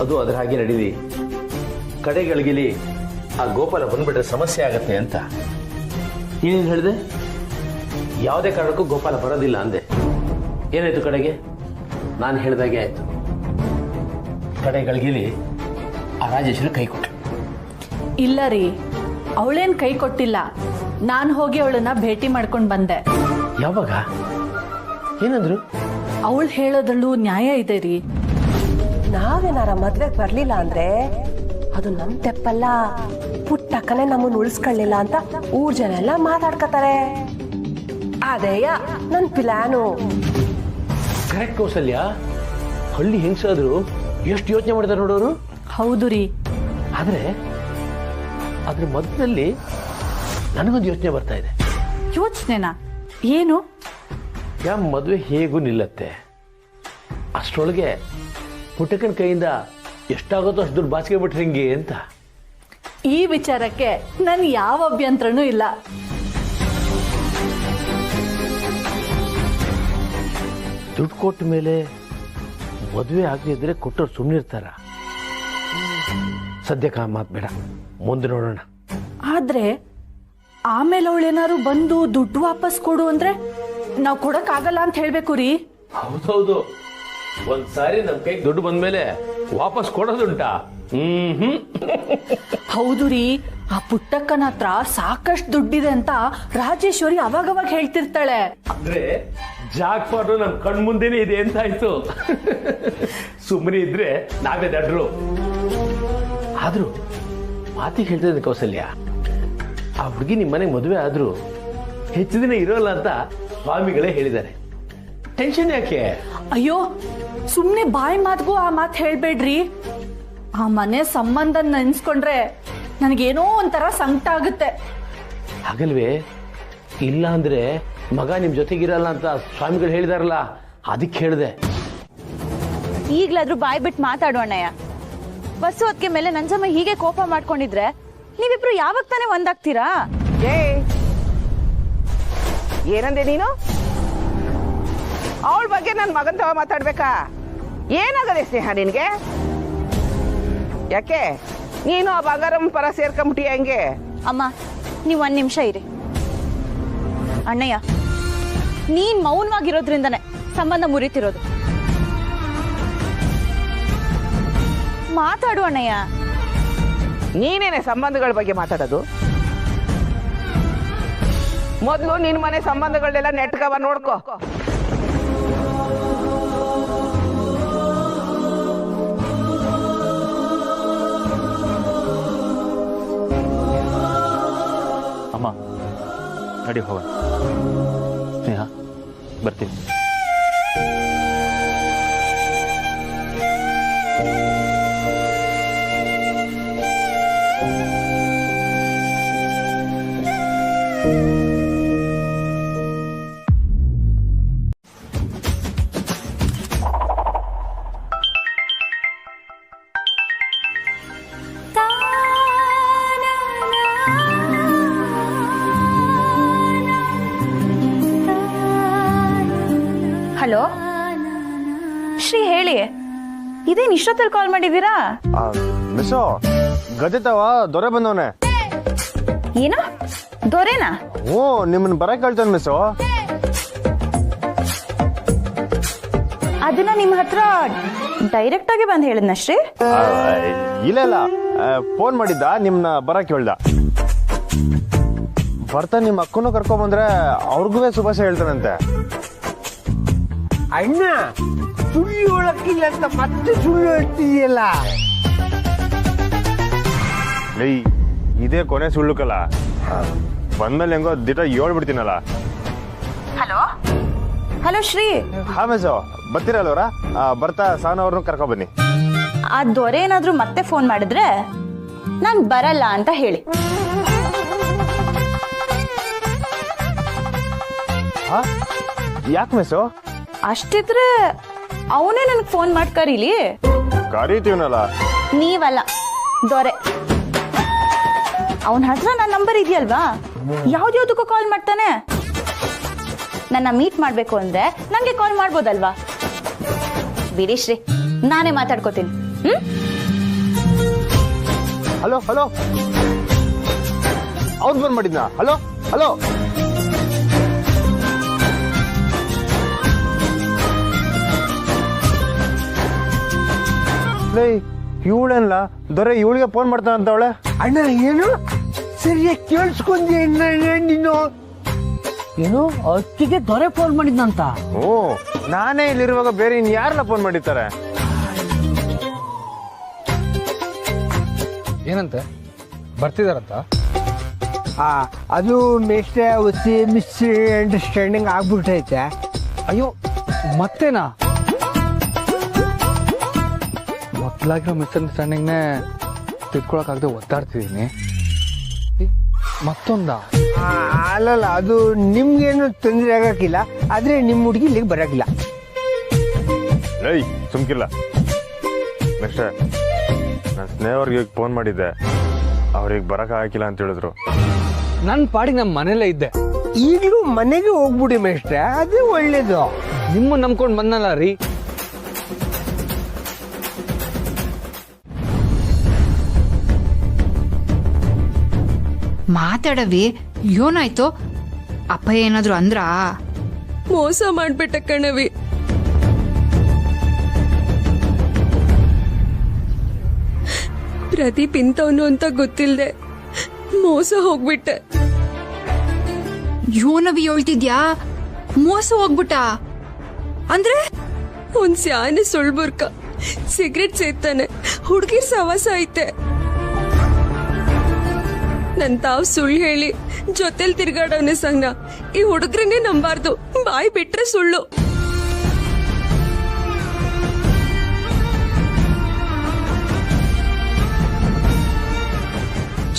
ಅದು ಅದರ ಹಾಗೆ ನಡೀಲಿ, ಕಡೆಗಳಿಗಿಲಿ ಆ ಗೋಪಾಲ ಬಂದ್ಬಿಟ್ರೆ ಸಮಸ್ಯೆ ಆಗತ್ತೆ ಅಂತ. ನೀನೇನು ಹೇಳಿದೆ? ಯಾವುದೇ ಕಾರಣಕ್ಕೂ ಗೋಪಾಲ ಬರೋದಿಲ್ಲ ಅಂದೆ. ಏನಾಯ್ತು ಕಡೆಗೆ? ನಾನು ಹೇಳಿದಾಗೆ ಆಯ್ತು. ಕಡೆಗಳಿಗಿಲಿ ಆ ರಾಜೇಶ್ವರಿ ಕೈ ಕೊಟ್ಟೆ. ಇಲ್ಲ ರೀ, ಅವಳೇನ್ ಕೈ ಕೊಟ್ಟಿಲ್ಲ. ನಾನು ಹೋಗಿ ಅವಳನ್ನ ಭೇಟಿ ಮಾಡ್ಕೊಂಡು ಬಂದೆ. ಯಾವಾಗ? ಏನಂದ್ರು? ಅವಳು ಹೇಳೋದ್ರಲ್ಲೂ ನ್ಯಾಯ ಇದೆ ರೀ. ನಾವೇನಾರ ಮದ್ವೆಗ್ ಬರ್ಲಿಲ್ಲ ಅಂದ್ರೆ ಅದು ನಮ್ ತೆಪ್ಪಲ್ಲ, ಪುಟ್ಟಕ್ಕನೆ ನಮ್ಮನ್ನ ಉಳಿಸ್ಕೊಳ್ಳಿಲ್ಲ ಅಂತ ಊರ್ ಜನ ಎಲ್ಲ ಮಾತಾಡ್ಕತಾರೆ. ಅದೇಯ ನನ್ ಪ್ಲಾನು. ಕರೆಕ್ಟ್ ಕೌಸಲ್ಯ. ಹಳ್ಳಿ ಹೆಂಗಸಾದ್ರು ಎಷ್ಟು ಯೋಚನೆ ಮಾಡಿದಾರೆ ನೋಡೋರು. ಹೌದು ರೀ. ಆದ್ರೆ ಅದ್ರ ಮಧ್ಯದಲ್ಲಿ ನನಗೊಂದು ಯೋಚನೆ ಬರ್ತಾ ಇದೆ. ಯೋಚನೆನಾ? ಏನು? ಮದುವೆ ಹೇಗೂ ನಿಲ್ಲತ್ತೆ, ಅಷ್ಟರೊಳಗೆ ಪುಟ್ಟಕ್ಕನ ಕೈಯಿಂದ ಎಷ್ಟಾಗುತ್ತೋ ಅಷ್ಟು ದುಡ್ಡು ಬಾಚಿಗೆ ಬಿಟ್ರೆ ಹಿಂಗೆ ಅಂತ. ಈ ವಿಚಾರಕ್ಕೆ ನನ್ ಯಾವ ಅಭ್ಯಂತರನೂ ಇಲ್ಲ. ದುಡ್ಡು ಕೊಟ್ಟ ಮೇಲೆ ಮದುವೆ ಆಗದೆ ಇದ್ರೆ ಕೊಟ್ಟವ್ರು ಸುಮ್ಮನಿರ್ತಾರ. ಸದ್ಯಕ್ಕೆ ಆ ಮಾತು ಬೇಡ, ಮುಂದೆ ನೋಡೋಣ. ಆದ್ರೆ ಆಮೇಲೆ ಅವಳೇನಾರು ಬಂದು ದುಡ್ಡು ವಾಪಸ್ ಕೊಡು ಅಂದ್ರೆ ನಾವ್ ಕೊಡಕ್ ಆಗಲ್ಲ ಅಂತ ಹೇಳ್ಬೇಕು ರೀ. ಹೌದೌದು, ಒಂದ್ಸಾರಿ ನಮ್ ಕೈಗೆ ದುಡ್ಡು ಬಂದ್ಮೇಲೆ ವಾಪಸ್ ಕೊಡೋದುಂಟಾ? ಹೌದು ರೀ. ಆ ಪುಟ್ಟಕ್ಕನ ಹತ್ರ ಸಾಕಷ್ಟು ದುಡ್ಡಿದೆ ಅಂತ ರಾಜೇಶ್ವರಿ ಅವಾಗವಾಗ ಹೇಳ್ತಿರ್ತಾಳೆ. ಅಂದ್ರೆ ಜಾಕ್ಪಾಟು ನಮ್ ಕಣ್ ಮುಂದೆನೆ ಇದೆ ಅಂತ ಆಯ್ತು. ಸುಮ್ಮನೆ ಇದ್ರೆ ನಾವೇ ದಡ್ರು. ಆದ್ರೂ ಮಾತಿಗೆ ಹೇಳ್ತಿದ್ದೆ ಕೌಸಲ್ಯ, ಆ ಹುಡುಗಿ ನಿಮ್ ಮನೆಗೆ ಮದುವೆ ಆದ್ರೂ ಹೆಚ್ಚು ದಿನ ಇರೋಲ್ಲ ಅಂತ ಸ್ವಾಮಿಗಳೇ ಹೇಳಿದ್ದಾರೆ. ಟೆನ್ಷನ್ ಯಾಕೆ? ಅಯ್ಯೋ, ಸುಮ್ನೆ ಬಾಯಿ ಮಾತ್ಗೂ ಆ ಮಾತು ಹೇಳ್ಬೇಡ್ರಿ. ಆ ಮನೆ ಸಂಬಂಧ ನೆನ್ಸ್ಕೊಂಡ್ರೆ ನನಗೇನೋ ಒಂಥರ ಸಂಕಟ ಆಗುತ್ತೆ. ಹಾಗಲ್ವೇ? ಇಲ್ಲ ಅಂದ್ರೆ ಮಗ ನಿಮ್ ಜೊತೆಗಿರಲ್ಲ ಅಂತ ಸ್ವಾಮಿಗಳು ಹೇಳಿದಾರಲ್ಲ, ಅದಕ್ಕೆ ಹೇಳಿದೆ. ಈಗ್ಲಾದ್ರೂ ಬಾಯ್ ಬಿಟ್ಟು ಮಾತಾಡೋಣಯ್ಯ. ಬಸ್ಸು ಹೊತ್ತಿಗೆ ಮೇಲೆ ನಂಜಮ್ಮ ಹೀಗೆ ಕೋಪ ಮಾಡ್ಕೊಂಡಿದ್ರೆ ನೀವಿಬ್ರು ಯಾವಾಗ ತಾನೇ ಒಂದಾಗ್ತೀರಾ? ಏನಂದೆ ನೀನು? ಅವಳ ಬಗ್ಗೆ ನನ್ನ ಮಗನ್ ತವ ಮಾತಾಡ್ಬೇಕಾ? ಏನಾಗದೆ ಸ್ನೇಹ ನಿನ್ಗೆ? ಯಾಕೆ ನೀನು ಆ ಬಂಗಾರಮ್ಮ ಪರ ಸೇರ್ಕೊಂಬಿಟ್ಟಿಯ ಹಂಗೆ? ಅಮ್ಮ, ನೀವು 1 ನಿಮಿಷ ಇರಿ. ಅಣ್ಣಯ್ಯ, ನೀನ್ ಮೌನವಾಗಿರೋದ್ರಿಂದನೇ ಸಂಬಂಧ ಮುರಿತಿರೋದು. ಮಾತಾಡು ಅಣ್ಣಯ್ಯ. ನೀನೇನೆ ಸಂಬಂಧಗಳ ಬಗ್ಗೆ ಮಾತಾಡೋದು? ಮೊದಲು ನಿನ್ ಮನೆ ಸಂಬಂಧಗಳನ್ನೆಲ್ಲ ನೆಟ್ಕವ ನೋಡ್ಕೋ. ಅಮ್ಮ ನಡಿ ಹೋಗೋಣ. ಸ್ನೇಹ ಬರ್ತೀನಿ. ಹಲೋ ಶ್ರೀ, ಹೇಳಿ. ಇದೇನು ಇಷ್ಟೊತ್ತಲ್ಲಿ ಕಾಲ್ ಮಾಡಿದ್ದೀರಾ? ಮಿಸ್ಸೋ, ಗದೆ ತವ ದೊರೆ ಬಂದವನೆ. ಏನು ದೊರೆನಾ? ಹ್ಞೂ, ನಿಮ್ಮನ್ನ ಬರಕ್ ಹೇಳ್ತಾನೆ ಮಿಸ್ಸೋ. ಅದನ್ನ ನಿಮ್ಮ ಹತ್ರ ಡೈರೆಕ್ಟ್ ಆಗಿ ಬಂದು ಹೇಳಿದ್ನಶ್ರೀ? ಇಲ್ಲ ಇಲ್ಲ, ಫೋನ್ ಮಾಡಿದ್ದ, ನಿಮ್ನ ಬರಕ್ ಹೇಳ್ದ. ಬರ್ತಾ ನಿಮ್ಮ ಅಕ್ಕನೂ ಕರ್ಕೊಂಡ್ ಬಂದ್ರೆ ಅವ್ರಿಗೂ ಶುಭಾಶಯ ಹೇಳ್ತಾನಂತೆ. ಅಣ್ಣ, ಸುಳ್ಳು ಹೇಳಕ್ಕಿಲ್ಲ ಅಂತ ಮತ್ತೆ ಸುಳ್ಳು ಹೇಳ್ತಿದೆಯಲ್ಲ. ಇದೇ ಕೊನೆ ಸುಳ್ಳುಕಲ್ಲ, ಬಂದ್ಮೇಲೆ ಹೆಂಗೋ ದಿಟ ಹೇಳ್ಬಿಡ್ತೀನಲ್ಲ. Hello hello Shri. ಹಾ ಮಿಸ್ಸೋ, ಬರ್ತೀರಲ್ವರ? ಬರ್ತಾ ಸಾನ ಅವ್ರನ್ನೂ ಕರ್ಕೊಂಡ್ ಬನ್ನಿ. ಆ ದೊರೆ ಏನಾದ್ರೂ ಮತ್ತೆ ಫೋನ್ ಮಾಡಿದ್ರೆ ನಾನ್ ಬರಲ್ಲ ಅಂತ ಹೇಳಿ. ಯಾಕೆ ಮಿಸ್ಸೋ? ಅಷ್ಟಿದ್ರೆ ಅವನೇ ನನಗೆ ಫೋನ್ ಮಾಡಿ ಕರೀಲಿ. ಕರೀತೀವನಲ್ಲ. ನೀವಲ್ಲ, ದೊರೆ. ಅವನ ಹತ್ರ ನನ್ನ ನಂಬರ್ ಇದೆಯಲ್ವಾ, ಯಾವ್ದ್ಯಾವ್ದಕ್ಕೂ ಕಾಲ್ ಮಾಡ್ತಾನೆ. ನನ್ನ ಮೀಟ್ ಮಾಡ್ಬೇಕು ಅಂದ್ರೆ ನಂಗೆ ಕಾಲ್ ಮಾಡ್ಬೋದಲ್ವಾ? ಬಿಡಿ ಶ್ರೀ, ನಾನೇ ಮಾತಾಡ್ಕೋತೀನಿ. ಹಲೋ ಹಲೋ, ಅವ್ನು ಫೋನ್ ಮಾಡಿದ್ನಾ? Hello hello. ಇವಳಲ್ಲ ದೊರೆ, ಇವಳಿಗೆ ಫೋನ್ ಮಾಡ್ತಾನಂತವಳೆ. ಅಣ್ಣ ಏನು ಸರಿಯಾಗಿ ಕೇಳಿಸ್ಕೊಂಡಿ ನೀನು? ಏನು ಅಕ್ಕಿಗೆ ದೊರೆ ಫೋನ್ ಮಾಡಿದ್ನಂತ? ಓ, ನಾನೇ ಇಲ್ಲಿರುವಾಗ ಬೇರೆ ಇನ್ ಯಾರನ್ನ ಫೋನ್ ಮಾಡಿರ್ತಾರೆ? ಏನಂತೆ, ಬರ್ತಿದಾರಂತ? ಅದು ಮಿಸ್ ಅಂಡರ್ಸ್ಟ್ಯಾಂಡಿಂಗ್ ಆಗ್ಬಿಟ್ಟೈತೆ. ಅಯ್ಯೋ, ಮತ್ತೇನಾ? ಮೊದಲಾಗಿರೋ ಮಿಸ್ಅಂಡರ್ಸ್ಟ್ಯಾಂಡಿಂಗ್ನೇ ತಿದ್ಕೊಳಕ್ಕಾಗದೆ ಒದ್ದಾಡ್ತಿದ್ದೀನಿ. ಮತ್ತೊಂದ? ಅಲ್ಲಲ್ಲ, ಅದು ನಿಮ್ಗೇನು ತೊಂದರೆ ಆಗಕ್ಕಿಲ್ಲ, ಆದ್ರೆ ನಿಮ್ಮ ಹುಡುಗಿ ಇಲ್ಲಿಗೆ ಬರಕಿಲ್ಲ. ಏಯ್ ಸುಮ್ಕಿಲ್ಲ. ನೆಕ್ಸ್ಟ್ ನಾನು ಸ್ನೇಹವ್ರಿಗೆ ಫೋನ್ ಮಾಡಿದ್ದೆ, ಅವ್ರಿಗೆ ಬರಕ್ ಆಗಿಲ್ಲ ಅಂತ ಹೇಳಿದ್ರು. ನನ್ನ ಪಾಡಿಗೆ ನಮ್ಮ ಮನೇಲೇ ಇದ್ದೆ. ಈಗಲೂ ಮನೆಗೆ ಹೋಗ್ಬಿಡಿ ಮೇಷ್ಟ್ರೆ, ಅದೇ ಒಳ್ಳೇದು. ನಿಮ್ಮ ನಂಬ್ಕೊಂಡು ಬಂದಲ್ಲ ರೀ. ಮಾತಾಡವಿ, ಏನಾಯ್ತು? ಅಪ್ಪ ಏನಾದ್ರು ಅಂದ್ರ? ಮೋಸ ಮಾಡ್ಬಿಟ್ಟ ಕಣವಿ. ಪ್ರದೀಪ್ ಇಂಥವನು ಅಂತ ಗೊತ್ತಿಲ್ದೆ ಮೋಸ ಹೋಗ್ಬಿಟ್ಟೆ. ಯೋನವಿ ಹೇಳ್ತಿದ್ಯಾ? ಮೋಸ ಹೋಗ್ಬಿಟ್ಟ ಅಂದ್ರೆ? ಒಂದ್ ಸ್ಯಾನೆ ಸುಳ್ಬುರ್ಕ ಸಿಗರೇಟ್ ಸೇತಾನೆ, ಹುಡ್ಗಿರ್ ಸವಾಸ ಐತೆ. ನನ್ ತಾವ್ ಸುಳ್ಳು ಹೇಳಿ ಜೊತೆಲ್ ತಿರ್ಗಾಡವನೆ ಸಂಗ್ನ. ಈ ಹುಡುಗ್ರನ್ನೇ ನಂಬಾರ್ದು, ಬಾಯಿ ಬಿಟ್ರೆ ಸುಳ್ಳು.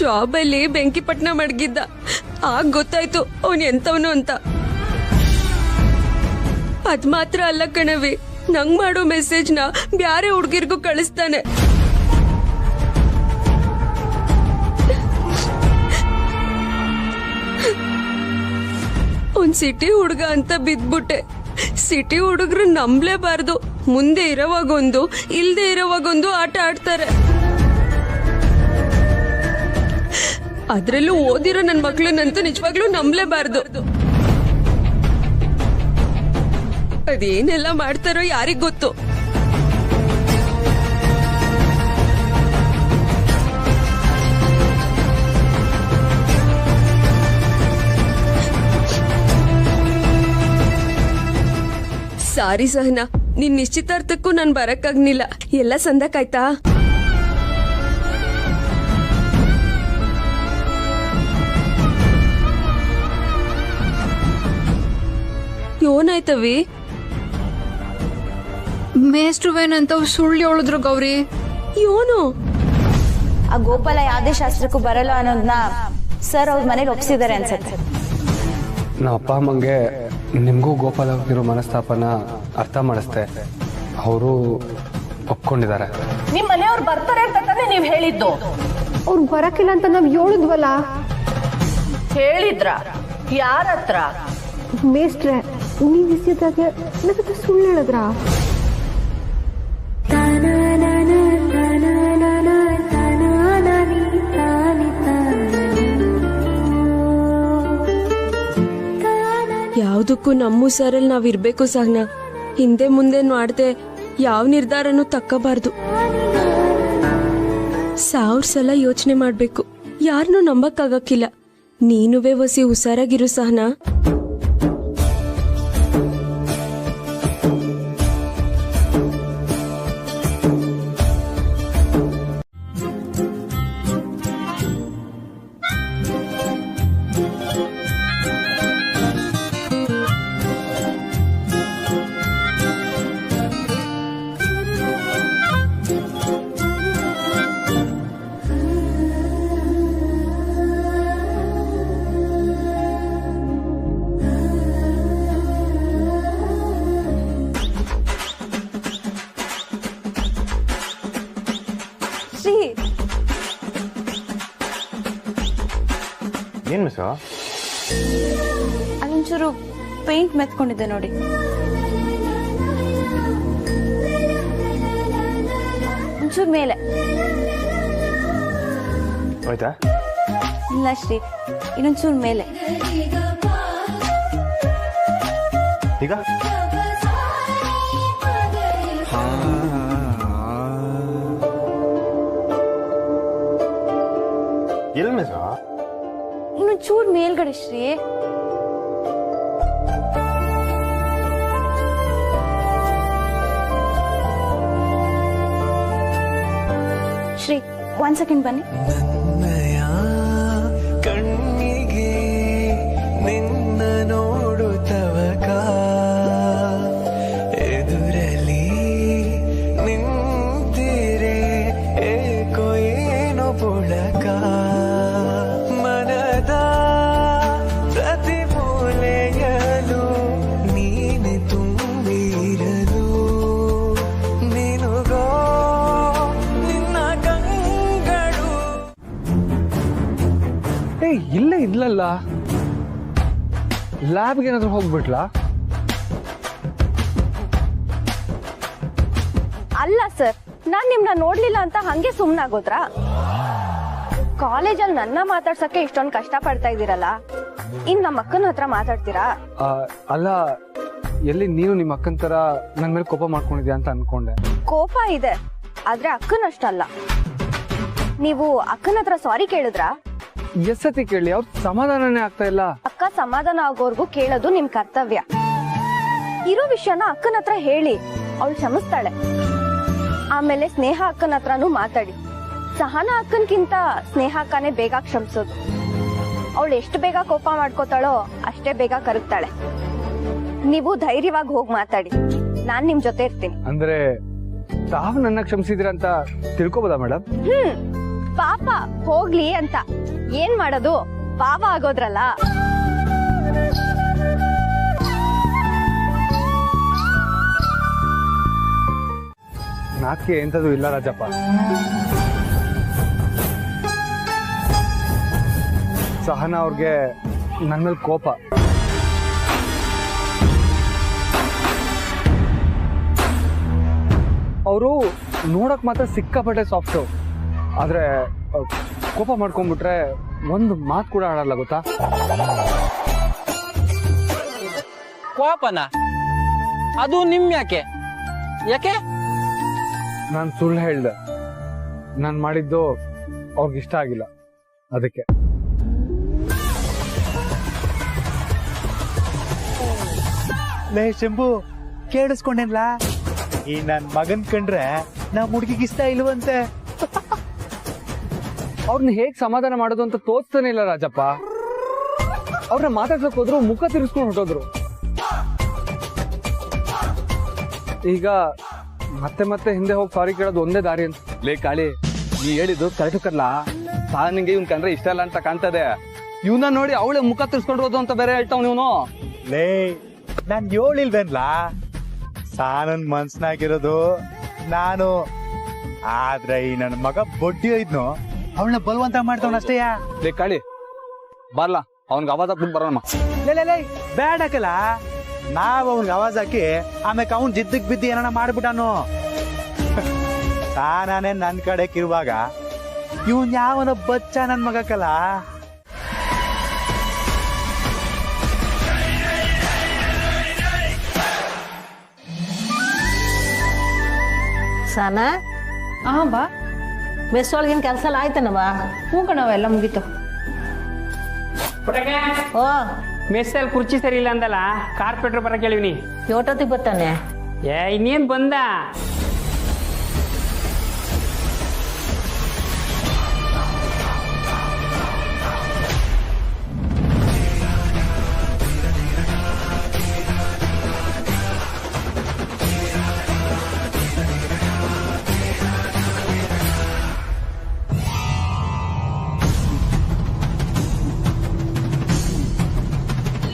ಜಾಬಲ್ಲಿ ಬೆಂಕಿಪಟ್ನ ಮಡಗಿದ್ದ, ಆಗ ಗೊತ್ತಾಯ್ತು ಅವನ್ ಎಂತವನು ಅಂತ. ಅದ್ ಮಾತ್ರ ಅಲ್ಲ ಕಣವಿ, ನಂಗ್ ಮಾಡೋ ಮೆಸೇಜ್ನ ಬ್ಯಾರೆ ಹುಡ್ಗಿರ್ಗೂ ಕಳಿಸ್ತಾನೆ. ಒಂದ್ ಸಿಟಿ ಹುಡುಗ ಅಂತ ಬಿದ್ಬಿಟ್ಟೆ. ಸಿಟಿ ಹುಡುಗರು ನಂಬ್ಲೇಬಾರ್ದು, ಮುಂದೆ ಇರೋವಾಗೊಂದು ಇಲ್ದೆ ಇರೋವಾಗೊಂದು ಆಟ ಆಡ್ತಾರೆ. ಅದ್ರಲ್ಲೂ ಓದಿರೋ ನನ್ ಮಕ್ಳನ್ನಂತೂ ನಿಜವಾಗ್ಲೂ ನಂಬ್ಲೇಬಾರ್ದು. ಅದೇನೆಲ್ಲ ಮಾಡ್ತಾರೋ ಯಾರಿಗ್ ಗೊತ್ತು. ಸಾರಿ ಸಹನಾ, ನಿನ್ ನಿಶ್ಚಿತಾರ್ಥಕ್ಕೂ ನಾನ್ ಬರಕ್ಕಾಗ್ನಿಲ್ಲ. ಎಲ್ಲ ಸಂದಕ್ಕಾಯ್ತಾ? ಏನಾಯ್ತವಿ? ಮೇಷ್ಟ್ರುವೇನಂತ ಸುಳ್ಳು ಹೇಳಿದ್ರು ಗೌರಿ. ಏನು? ಆ ಗೋಪಾಲ ಯಾವುದೇ ಶಾಸ್ತ್ರಕ್ಕೂ ಬರಲ್ಲ ಅನ್ನೋದನ್ನ ಸರ್ ಅವ್ರ ಮನೇಲಿ ಒಪ್ಸಿದ್ದಾರೆ ಅನ್ಸತ್ತೆ. ನಮ್ಮ ಅಪ್ಪ ಅಮ್ಮಂಗೆ ನಿಮಗೂ ಗೋಪಾಲ ಇರೋ ಮನಸ್ತಾಪನ ಅರ್ಥ ಮಾಡಿಸ್ದೆ, ಅವರು ಒಪ್ಕೊಂಡಿದ್ದಾರೆ. ನಿಮ್ ಮನೆಯವ್ರು ಬರ್ತಾರೆ ಅಂತ ತಾನೇ ನೀವ್ ಹೇಳಿದ್ದು? ಅವ್ರು ಬರಕಿಲ್ಲ ಅಂತ ನಾವ್ ಹೇಳಿದ್ವಲ್ಲ. ಹೇಳಿದ್ರ? ಯಾರ ಹತ್ರ? ಮೇಷ್ಟ್ರೆ, ನೀವ್ ಇಸಿದಾಗ ನನಗೆ ಸುಳ್ಳು ಹೇಳಿದ್ರ? ಯಾವ್ದಕ್ಕೂ ನಮ್ಮ ಸರಲ್ಲಿ ನಾವಿರ್ಬೇಕು ಸಹನಾ. ಹಿಂದೆ ಮುಂದೆ ಮಾಡ್ದೆ ಯಾವ ನಿರ್ಧಾರನೂ ತಕ್ಕಬಾರ್ದು. 1000 ಸಲ ಯೋಚನೆ ಮಾಡ್ಬೇಕು, ಯಾರನ್ನೂ ನಂಬಕ್ಕಾಗಕ್ಕಿಲ್ಲ. ನೀನುವೇ ಹೊಸಿ ಹುಷಾರಾಗಿರು ಸಹನಾ. ಏನ್ ಮಿಸ್? ಅದೊಂಚೂರು ಪೇಂಟ್ ಮೆತ್ಕೊಂಡಿದ್ದೆ ನೋಡಿ. ಒಂಚೂರು ಮೇಲೆ. ಆಯ್ತಾ? ಇಲ್ಲ ಶ್ರೀ, ಇನ್ನೊಂಚೂರು ಮೇಲೆ. ಈಗ ಎಲ್ ಮಿಸ್? ಇನ್ನೊಂಚೂರು ಮೇಲ್ಗಡೆ ಶ್ರೀ. ಶ್ರೀ, 1 ಸೆಕೆಂಡ್ ಬನ್ನಿ. ಕಣ್ಣಿಗೆ ನಿನ್ನ ನೋಡುತ್ತವಕ ಎದುರಲಿ ನಿಂತಿರೆ ಏಕೋ ಏನೋ ಪುಳಕ ಮನದ ಪ್ರತಿ ಮೂಲೆಯಲು ನೀನೆ ತುಂಬಿರಲು ನಿನಗೋ ನಿನ್ನ ಕಂಗಳು. ಇಲ್ಲೇ ಇದ್ಲಲ್ಲ, ಲ್ಯಾಬ್ಗೆ ಏನಾದ್ರು ಹೋಗ್ಬಿಟ್ಲಾ? ಅಲ್ಲ ಸರ್, ನಾನ್ ನಿಮ್ನ ನೋಡ್ಲಿಲ್ಲ ಅಂತ ಹಂಗೆ ಸುಮ್ನಾಗೋದ್ರ? ಕಾಲೇಜಲ್ಲಿ ನನ್ನ ಮಾತಾಡ್ಸಕ್ಕೆ ಇಷ್ಟೊಂದು ಕಷ್ಟ ಪಡ್ತಾ ಇದ್ದೀರಲ್ಲ, ಇನ್ ನಮ್ಮ ಅಕ್ಕನ ಹತ್ರ ಮಾತಾಡ್ತೀರಾ? ಅಲ್ಲ, ಎಲ್ಲಿ ನೀನು ನಿಮ್ಮ ಅಕ್ಕನ ತರ ನನ್ ಮೇಲೆ ಕೋಪ ಮಾಡ್ಕೊಂಡಿದ್ಯಾ ಅಂತ ಅನ್ಕೊಂಡೆ. ಕೋಪ ಇದೆ, ಆದ್ರೆ ಅಕ್ಕನಷ್ಟಲ್ಲ. ನೀವು ಅಕ್ಕನ ಹತ್ರ ಸಾರಿ ಕೇಳಿದ್ರಾ? ಎಷ್ಟತಿ ಕೇಳಿ, ಅವ್ರ ಸಮಾಧಾನನೇ ಆಗ್ತಾ ಇಲ್ಲ. ಅಕ್ಕ ಸಮಾಧಾನ ಆಗೋರ್ಗು ಕೇಳೋದು ನಿಮ್ ಕರ್ತವ್ಯ. ಇರೋ ವಿಷಯನ ಅಕ್ಕನ ಹತ್ರ ಹೇಳಿ, ಅವಳು ಕ್ಷಮಿಸ್ತಾಳೆ. ಆಮೇಲೆ ಸ್ನೇಹ ಅಕ್ಕನ ಹತ್ರನೂ ಮಾತಾಡಿ. ಸಹನಾ ಅಕ್ಕನ್ಕಿಂತ ಸ್ನೇಹ ಅಕ್ಕನೇ ಬೇಗ ಕ್ಷಮಿಸೋದು. ಅವಳು ಎಷ್ಟು ಬೇಗ ಕೋಪ ಮಾಡ್ಕೋತಾಳೋ ಅಷ್ಟೇ ಬೇಗ ಕರಗ್ತಾಳೆ. ನೀವು ಧೈರ್ಯವಾಗಿ ಹೋಗಿ ಮಾತಾಡಿ, ನಾನ್ ನಿಮ್ ಜೊತೆ ಇರ್ತೀನಿ. ಅಂದ್ರೆ ತಾವು ನನ್ನ ಕ್ಷಮಿಸಿದ್ರ ಅಂತ ತಿಳ್ಕೊಬೋದಾ ಮೇಡಮ್? ಪಾಪ ಹೋಗ್ಲಿ ಅಂತ ಏನ್ ಮಾಡೋದು, ಪಾಪ ಆಗೋದ್ರಲ್ಲ. ನಾಕೆ ಎಂತದು ಇಲ್ಲ ರಾಜಪ್ಪ. ಸಹನಾ ಅವ್ರಿಗೆ ನನ್ನ ಮೇಲೆ ಕೋಪ. ಅವರು ನೋಡಕ್ ಮಾತ್ರ ಸಿಕ್ಕಾಪಟ್ಟೆ ಸಾಫ್ಟು, ಆದ್ರೆ ಕೋಪ ಮಾಡ್ಕೊಂಡ್ಬಿಟ್ರೆ ಒಂದು ಮಾತು ಕೂಡ ಆಡಲ್ಲ, ಗೊತ್ತಾ? ಕೋಪನ ಅದು ನಿಮ್ ಯಾಕೆ? ನಾನು ಸುಳ್ಳು ಹೇಳ್ದೆ. ನಾನು ಮಾಡಿದ್ದು ಅವ್ರಿಗೆ ಇಷ್ಟ ಆಗಿಲ್ಲ, ಅದಕ್ಕೆ. ಲೇ ಶಂಭು, ಕೇಳಿಸ್ಕೊಂಡೇನ್ಲಾ? ಈ ನನ್ ಮಗನ್ ಕಂಡ್ರೆ ನಮ್ ಹುಡುಗಿಗೆ ಇಷ್ಟ ಇಲ್ವಂತೆ. ಅವ್ರನ್ನ ಹೇಗ್ ಸಮಾಧಾನ ಮಾಡೋದು ಅಂತ ತೋಚ್ತಾನೆ ಇಲ್ಲ ರಾಜಪ್ಪ. ಅವ್ರನ್ನ ಮಾತಾಡ್ಸಕ್ ಹೋದ್ರು ಮುಖ ತಿರ್ಸ್ಕೊಂಡು ಹೊಟ್ಟೋದ್ರು. ಈಗ ಮತ್ತೆ ಮತ್ತೆ ಹಿಂದೆ ಹೋಗಿ ಸಾರಿ ಕೇಳೋದು ಒಂದೇ ದಾರಿ ಅಂತ. ಲೇ ಕಾಳಿ, ನೀ ಹೇಳಿದ್ದು ಕರೆಕ್ಟ್ ಕರ್ಲ. ನಿಂಗೆ ಇವ್ನ್ ಕಂಡ್ರೆ ಇಷ್ಟ ಇಲ್ಲ ಅಂತ ಕಾಣ್ತದೆ. ಇವನ್ನ ನೋಡಿ ಅವಳೆ ಮುಖ ತಿರ್ಸ್ಕೊಂಡ್ರೋದು ಅಂತ ಬೇರೆ ಹೇಳ್ತಾವ್ ನೀವನು. ಲೇ, ನಾನ್ ಹೇಳಿಲ್ವೇನ್ಲಾ, ಸಾನನ್ ಮನ್ಸ್ನಾಗಿರೋದು ನಾನು. ಆದ್ರೆ ಈ ನನ್ ಮಗ ಬೊಡ್ಡಿ ಐದ್ನು ಅವಳನ್ನ ಬಲವಂತ ಮಾಡ್ತಾವನಷ್ಟೇಯ. ಲೇ ಕಾಳಿ, ಬರ್ಲ ಅವ್ನ್ಗೆ ಆವಾಜ್ ಹಾಕ್ಬಿಟ್ಟು ಬರೋಣ. ಲೇ ಬೇಡಕಲ್ಲ, ನಾವ್ ಅವ್ನಿಗೆ ಆವಾಜ್ ಹಾಕಿ ಆಮೇಲೆ ಅವ್ನ್ ಜಿದ್ದಕ್ ಬಿದ್ದು ಏನಾನ ಮಾಡ್ಬಿಟ್ಟಾನು. ತಾನೇ ನನ್ ಕಡೆಕಿರುವಾಗ ಇವನ್ ಯಾವನ ಬಚ್ಚ ನನ್ ಮಗಕ್ಕಲ್ಲ. ಸಾನಾ, ಬಾ. ಮೆಸ್ ಒಳಗಿನ ಕೆಲಸ ಎಲ್ಲ ಆಯ್ತನವ? ಹ್ಞೂ ಕಣವ, ಎಲ್ಲ ಮುಗೀತು. ಓ, ಮೆಸ್ಸಲ್ಲಿ ಕುರ್ಚಿ ಸರಿ ಇಲ್ಲ ಅಂದಲ್ಲ, ಕಾರ್ಪೆಟ್ರ್ ಬರ ಕೇಳಿವ್ನಿ. ಯೋಟೊತ್ತಿಗೆ ಬರ್ತಾನೆ? ಇನ್ನೇನ್ ಬಂದ.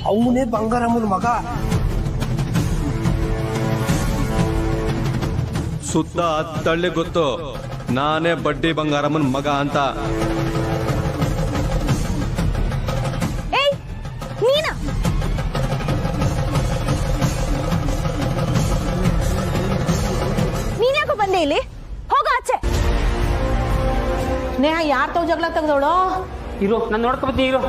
ಅವನೇ ಬಂಗಾರಮ್ಮನ ಮಗ. ಸುತ್ತ ಹತ್ತಳ್ಳಿ ಗೊತ್ತು ನಾನೇ ಬಡ್ಡಿ ಬಂಗಾರಮ್ಮನ ಮಗ ಅಂತ. ಯಾತವ್ ಜಗಳ ತೆಗ್ದವಳು? ಇರು ನಾನು ನೋಡ್ಕೊಬತ್ತೀನಿ ಇರು.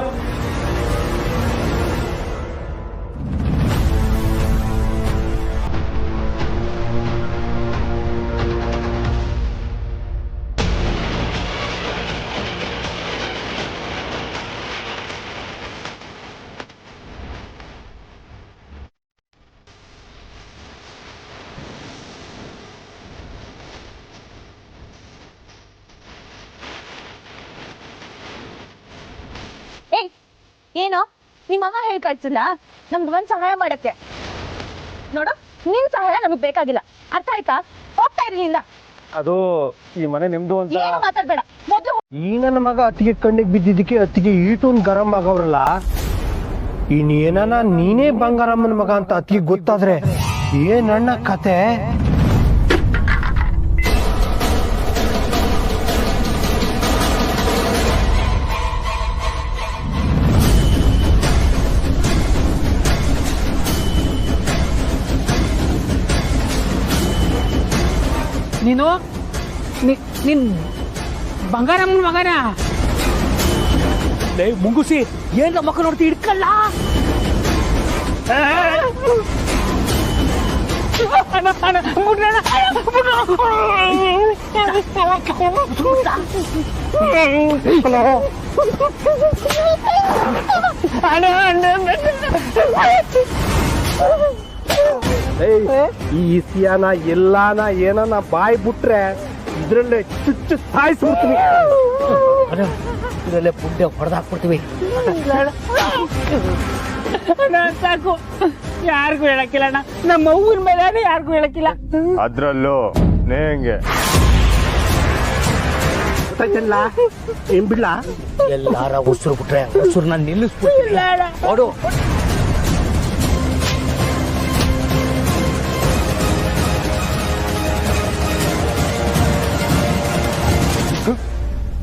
ಏನೋ ನಿಮ್ಮ ಮಗ ಹೇಳಿ ಕಳ್ಸಿಲ್ಲ ನಮ್ಗೆ ಒಂದ್ ಸಹಾಯ ಮಾಡಕ್ಕೆ. ನೋಡು ನಿನ್ ಸಹಾಯ ನಮಗ್ ಬೇಕಾಗಿಲ್ಲ, ಅರ್ಥ ಆಯ್ತಾ? ಹೋಗ್ತಾ ಇರ್ಲಿಲ್ಲ. ಅದು ಈ ಮನೆ ನಿಮ್ದು ಅಂತ ಏನು ಮಾತಾಡ್ಬೇಡ ಮೊದ್ಲು. ಈ ನನ್ನ ಮಗ ಅತ್ತಿಗೆ ಕಣ್ಣಿಗೆ ಬಿದ್ದಿದ್ದಕ್ಕೆ ಅತ್ತಿಗೆ ಈಟೊಂದು ಗರಂ ಆಗವ್ರಲ್ಲ. ಇನ್ನೇನ ನೀನೇ ಬಂಗಾರಮ್ಮನ ಮಗ ಅಂತ ಅತ್ತಿಗೆ ಗೊತ್ತಾದ್ರೆ ಏನಣ್ಣ ಕತೆ? ನೀನು ನಿನ್ ಬಂಗಾರಮ್ಮನ ಮಗನ ಮುಂಗುಸಿ ಏನ್ ಮಕ್ಕ ನೋಡ್ತಿ ಹಿಡ್ಕಲ್ಲ. ಈ ಸಿಯಾನ ಎಲ್ಲಾನ ಏನನ್ನ ಬಾಯಿ ಬಿಟ್ರೆ ಇದ್ರಲ್ಲೇ ಚುಚ್ಚು ಸಾಯಿಸ್ಬಿಡ್ತೀವಿ. ಇದ್ರಲ್ಲೇ ಪುಡ್ಡೆ ಹೊಡೆದಾಕ್ಬಿಡ್ತೀವಿ. ಸಾಕು, ಯಾರಿಗೂ ಹೇಳಕ್ಕಿಲ್ಲ ಅಣ್ಣ. ನಮ್ಮ ಅವ್ವನ ಮೇಲೆ ಯಾರಿಗೂ ಹೇಳಕ್ಕಿಲ್ಲ. ಅದ್ರಲ್ಲೂ ನೇಂಗೆ ಏನ್ ಬಿಡ್ಲಾ? ಎಲ್ಲಾರ ಉಸಿರು ಬಿಟ್ರೆ ಉಸಿರನ್ನ ನಿಲ್ಲಿಸ್ಬಿಡ್ತೀನಿ. ನೋಡು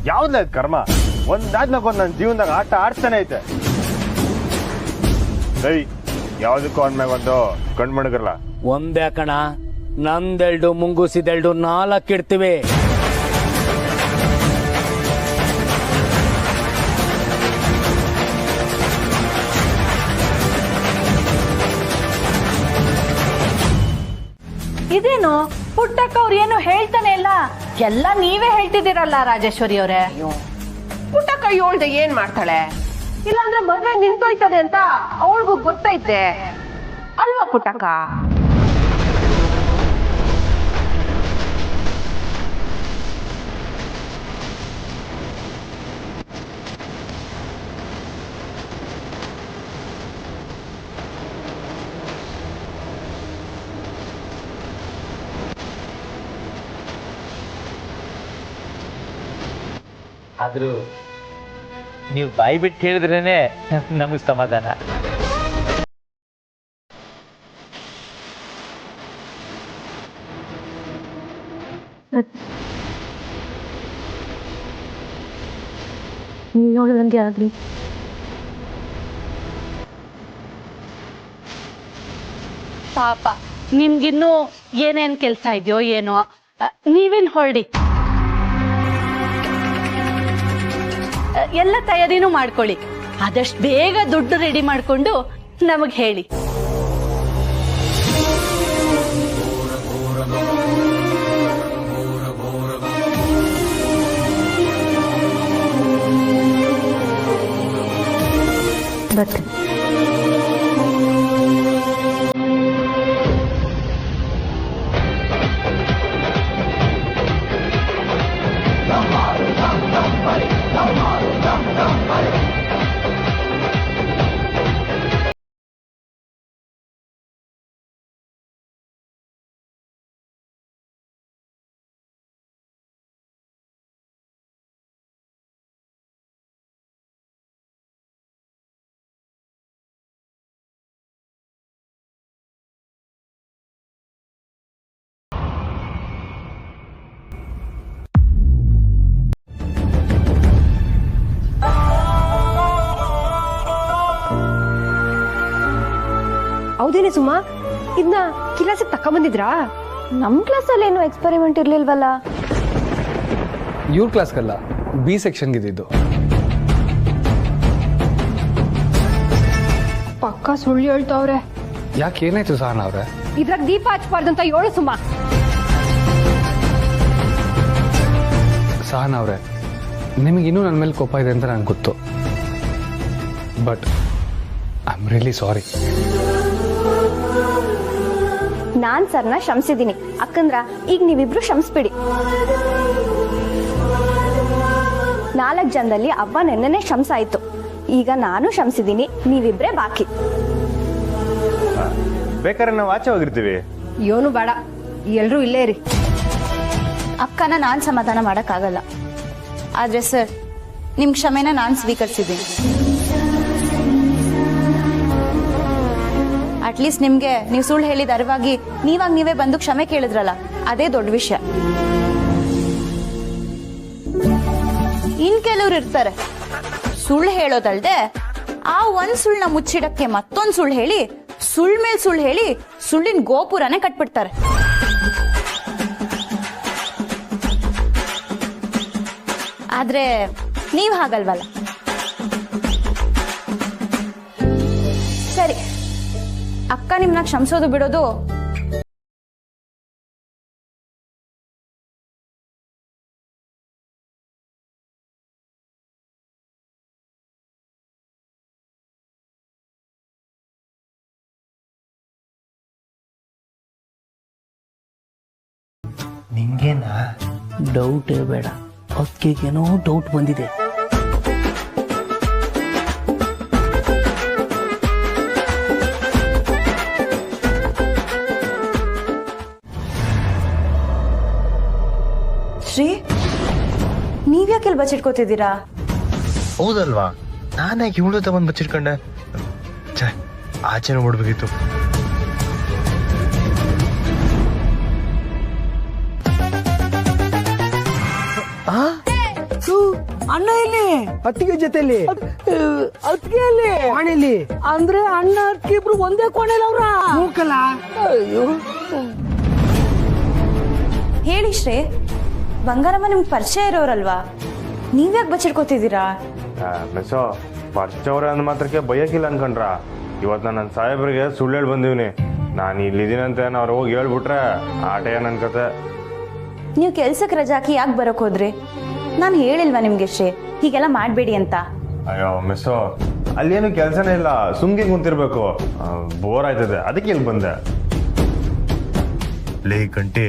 ಯಾವ್ದ ಕರ್ಮ ಒಂದಾದ್ಮೇಲೆ ಒಂದ್ ನನ್ನ ಜೀವನದಾಗ ಆಟ ಆಡ್ತಾನೆ ಐತೆ. ಯಾವ್ದಕ್ಕೂ ಅಂದ್ಮ್ಯಾಗ ಒಂದು ಕಣ್ ಮಣಗಲ್ಲ. ಒಂದೇ ಕಣ, ನಂದೆಲ್ಡು ಮುಂಗುಸಿದೆಲ್ಡು 4 ಇಡ್ತೀವಿ. ಇದೇನು ಪುಟ್ಟಕ್ಕ ಅವ್ರು ಏನು ಹೇಳ್ತಾನೆ ಇಲ್ಲ, ಎಲ್ಲ ನೀವೇ ಹೇಳ್ತಿದ್ದೀರಲ್ಲ ರಾಜೇಶ್ವರಿ ಅವರೇ. ಪುಟ್ಟಕ್ಕ ಹೇಳ್ದೆ ಏನ್ ಮಾಡ್ತಾಳೆ? ಇಲ್ಲಾಂದ್ರೆ ಮದ್ವೆ ನಿಂತೋಯ್ತದೆ ಅಂತ ಅವಳಿಗೂ ಗೊತ್ತೈತೆ ಅಲ್ವಾ ಪುಟ್ಟಕ್ಕ? ಆದ್ರೂ ನೀವು ಬಾಯಿ ಬಿಟ್ಟು ಹೇಳಿದ್ರೇನೆ ನಮಗೆ ಸಮಾಧಾನ. ನೋಡಿದಂಗೆ ಆಗ್ಲಿ. ಪಾಪ ನಿಮ್ಗಿನ್ನೂ ಏನೇನ್ ಕೆಲ್ಸ ಇದೆಯೋ ಏನೋ, ನೀವೇನ್ ಹೊರಡಿ. ಎಲ್ಲ ತಯಾರಿನೂ ಮಾಡ್ಕೊಳ್ಳಿ. ಆದಷ್ಟು ಬೇಗ ದುಡ್ಡು ರೆಡಿ ಮಾಡ್ಕೊಂಡು ನಮಗ್ ಹೇಳಿ. ಬರ್ತೀನಿ. ಹೌದೇನೆ ಸುಮಾ, ಇದನ್ನ ಕ್ಲಾಸಿಗೆ ತಕೊಂಬಂದಿದ್ರಾ? ನಮ್ ಕ್ಲಾಸಲ್ಲಿ ಏನು ಎಕ್ಸ್ಪೆರಿಮೆಂಟ್ ಇರ್ಲಿಲ್ವಲ್ಲ. ಇವ್ರ ಕ್ಲಾಸ್ಗಲ್ಲ, ಬಿ ಸೆಕ್ಷನ್ಗೆ ಇದ್ದಿದ್ದು. ಪಕ್ಕ ಸುಳ್ಳು ಹೇಳ್ತಾವ್ರೆ. ಯಾಕೆ ಏನಾಯ್ತು ಸಹನ ಅವ್ರೆ? ಇದ್ರಾಗ ದೀಪ ಹಚ್ಬಾರ್ದಂತ ಹೇಳು ಸುಮ್ಮ. ಸಹನ ಅವ್ರೆ, ನಿಮಗೆ ಇನ್ನೂ ನನ್ನ ಮೇಲೆ ಕೋಪ ಇದೆ ಅಂತ ನಂಗೆ ಗೊತ್ತು. But I am really sorry. ನಾನ್ ಸರ್ನ ಕ್ಷಮಿಸಿದ್ದೀನಿ. ಅಕ್ಕಂದ್ರ ಈಗ ನೀವಿಬ್ರು ಕ್ಷಮಿಸ್ಬಿಡಿ. 4 ಜನದಲ್ಲಿ ಅವ್ವ ನೆನ್ನೆನೆ ಕ್ಷಮಿಸಾಯ್ತು. ಈಗ ನಾನು ಕ್ಷಮಿಸಿದ್ದೀನಿ, ನೀವಿಬ್ರೇ ಬಾಕಿ. ಬೇಕಾದ್ರೆ ನಾವು ಆಚೆ ಹೋಗಿರ್ತೀವಿ. ಯೋನು ಬೇಡ, ಎಲ್ರೂ ಇಲ್ಲೇ ಇರಿ. ಅಕ್ಕನ ನಾನ್ ಸಮಾಧಾನ ಮಾಡಕ್ಕಾಗಲ್ಲ. ಆದ್ರೆ ಸರ್, ನಿಮ್ ಕ್ಷಮೆನ ನಾನ್ ಸ್ವೀಕರಿಸಿದ್ದೀನಿ. ಅಟ್ಲೀಸ್ಟ್ ನಿಮ್ಗೆ ನೀವು ಸುಳ್ಳು ಹೇಳಿದ ಅರಿವಾಗಿ ನೀವೇ ಬಂದು ಕ್ಷಮೆ ಕೇಳಿದ್ರಲ್ಲ, ಅದೇ ದೊಡ್ಡ ವಿಷಯ. ಇನ್ ಕೆಲವ್ರು ಇರ್ತಾರೆ, ಸುಳ್ಳು ಹೇಳೋದಲ್ದೆ ಆ ಒಂದ್ ಸುಳ್ಳನ್ನ ಮುಚ್ಚಿಡಕ್ಕೆ ಮತ್ತೊಂದ್ ಸುಳ್ಳು ಹೇಳಿ, ಸುಳ್ಳು ಮೇಲ್ ಸುಳ್ಳು ಹೇಳಿ ಸುಳ್ಳಿನ ಗೋಪುರನೇ ಕಟ್ಬಿಡ್ತಾರೆ. ಆದ್ರೆ ನೀವ್ ಹಾಗಲ್ವಲ್ಲ. ಸರಿ, ಅಕ್ಕ ನಿಮ್ನ ಕ್ಷಮಿಸೋದು ಬಿಡೋದು ನಿಂಗೇನಾ ಡೌಟೇ ಬೇಡ, ಅದಕ್ಕೇನೋ ಡೌಟ್ ಬಂದಿದೆ. ಶ್ರೀ, ನೀವ್ಯಾಕೆ ಇಲ್ಲಿ ಬಚ್ಚಿಟ್ಕೋತಿದ್ದೀರಾ? ಹೌದಲ್ವಾ, ನಾನ್ಯಾಕೆ ಇವಳು ತಗೊಂಡ್ ಬಚ್ಚಿಟ್ಕೊಂಡೆ? ಆಚೆ ನೋಡ್ಬೇಕಿತ್ತು. ಅಣ್ಣ ಇಲ್ಲಿ ಅತ್ತಿಗೆ ಜೊತೆಲಿ ಅತ್ತಿಗೆಯಲ್ಲಿ ಕೋಣೆಲಿ ಅಂದ್ರೆ ಅಣ್ಣ ಅತ್ತಿಗೆ ಇಬ್ರು ಒಂದೇ ಕೋಣೆಲಿ ಅವ್ರ. ಅಯ್ಯೋ, ಹೇಳಿ ಶ್ರೇ, ಬಂಗಾರಮ್ಮ ನಿಮ್ಗೆ ಪರಿಚಯ ಇರೋರಲ್ವಾ, ನೀವ್ಯಾಕೆ ಬಚ್ಚಿಟ್ಕೋತಿದ್ದೀರಾ? ಮೆಸೋ ಪರಿಚಯವ್ರೆ ಅಂದ ಮಾತ್ರಕ್ಕೆ ಬಯಕಿಲ್ಲ ಅನ್ಕೊಂಡ್ರ. ಇವತ್ತು ನನ್ನ ಸಾಹೇಬ್ರಿಗೆ ಸುಳ್ಳು ಹೇಳಿ ಬಂದೀವ್ನಿ. ನಾನು ಇಲ್ಲಿದ್ದೀನಂತ ಅವ್ರು ಹೋಗಿ ಹೇಳ್ಬಿಟ್ರೆ ಆಟ ಏನ್ ಅನ್ಕತೆ. ನೀವು ಕೆಲ್ಸಕ್ಕೆ ರಜಾ ಹಾಕಿ ಯಾಕೆ ಬರಕ್ ಹೋದ್ರಿ? ನಾನು ಹೇಳಿಲ್ವಾ ನಿಮ್ಗೆ ಶ್ರೇ ಹೀಗೆಲ್ಲ ಮಾಡ್ಬೇಡಿ ಅಂತ? ಅಯ್ಯೋ ಮೆಸೋ, ಅಲ್ಲೇನು ಕೆಲ್ಸನೇ ಇಲ್ಲ, ಸುಮ್ಗೆ ಕುಂತಿರ್ಬೇಕು. ಬೋರ್ ಆಯ್ತದೆ, ಅದಕ್ಕೆ ಇಲ್ಲಿ ಬಂದೆ. ಲೇ ಗಂಟೆ,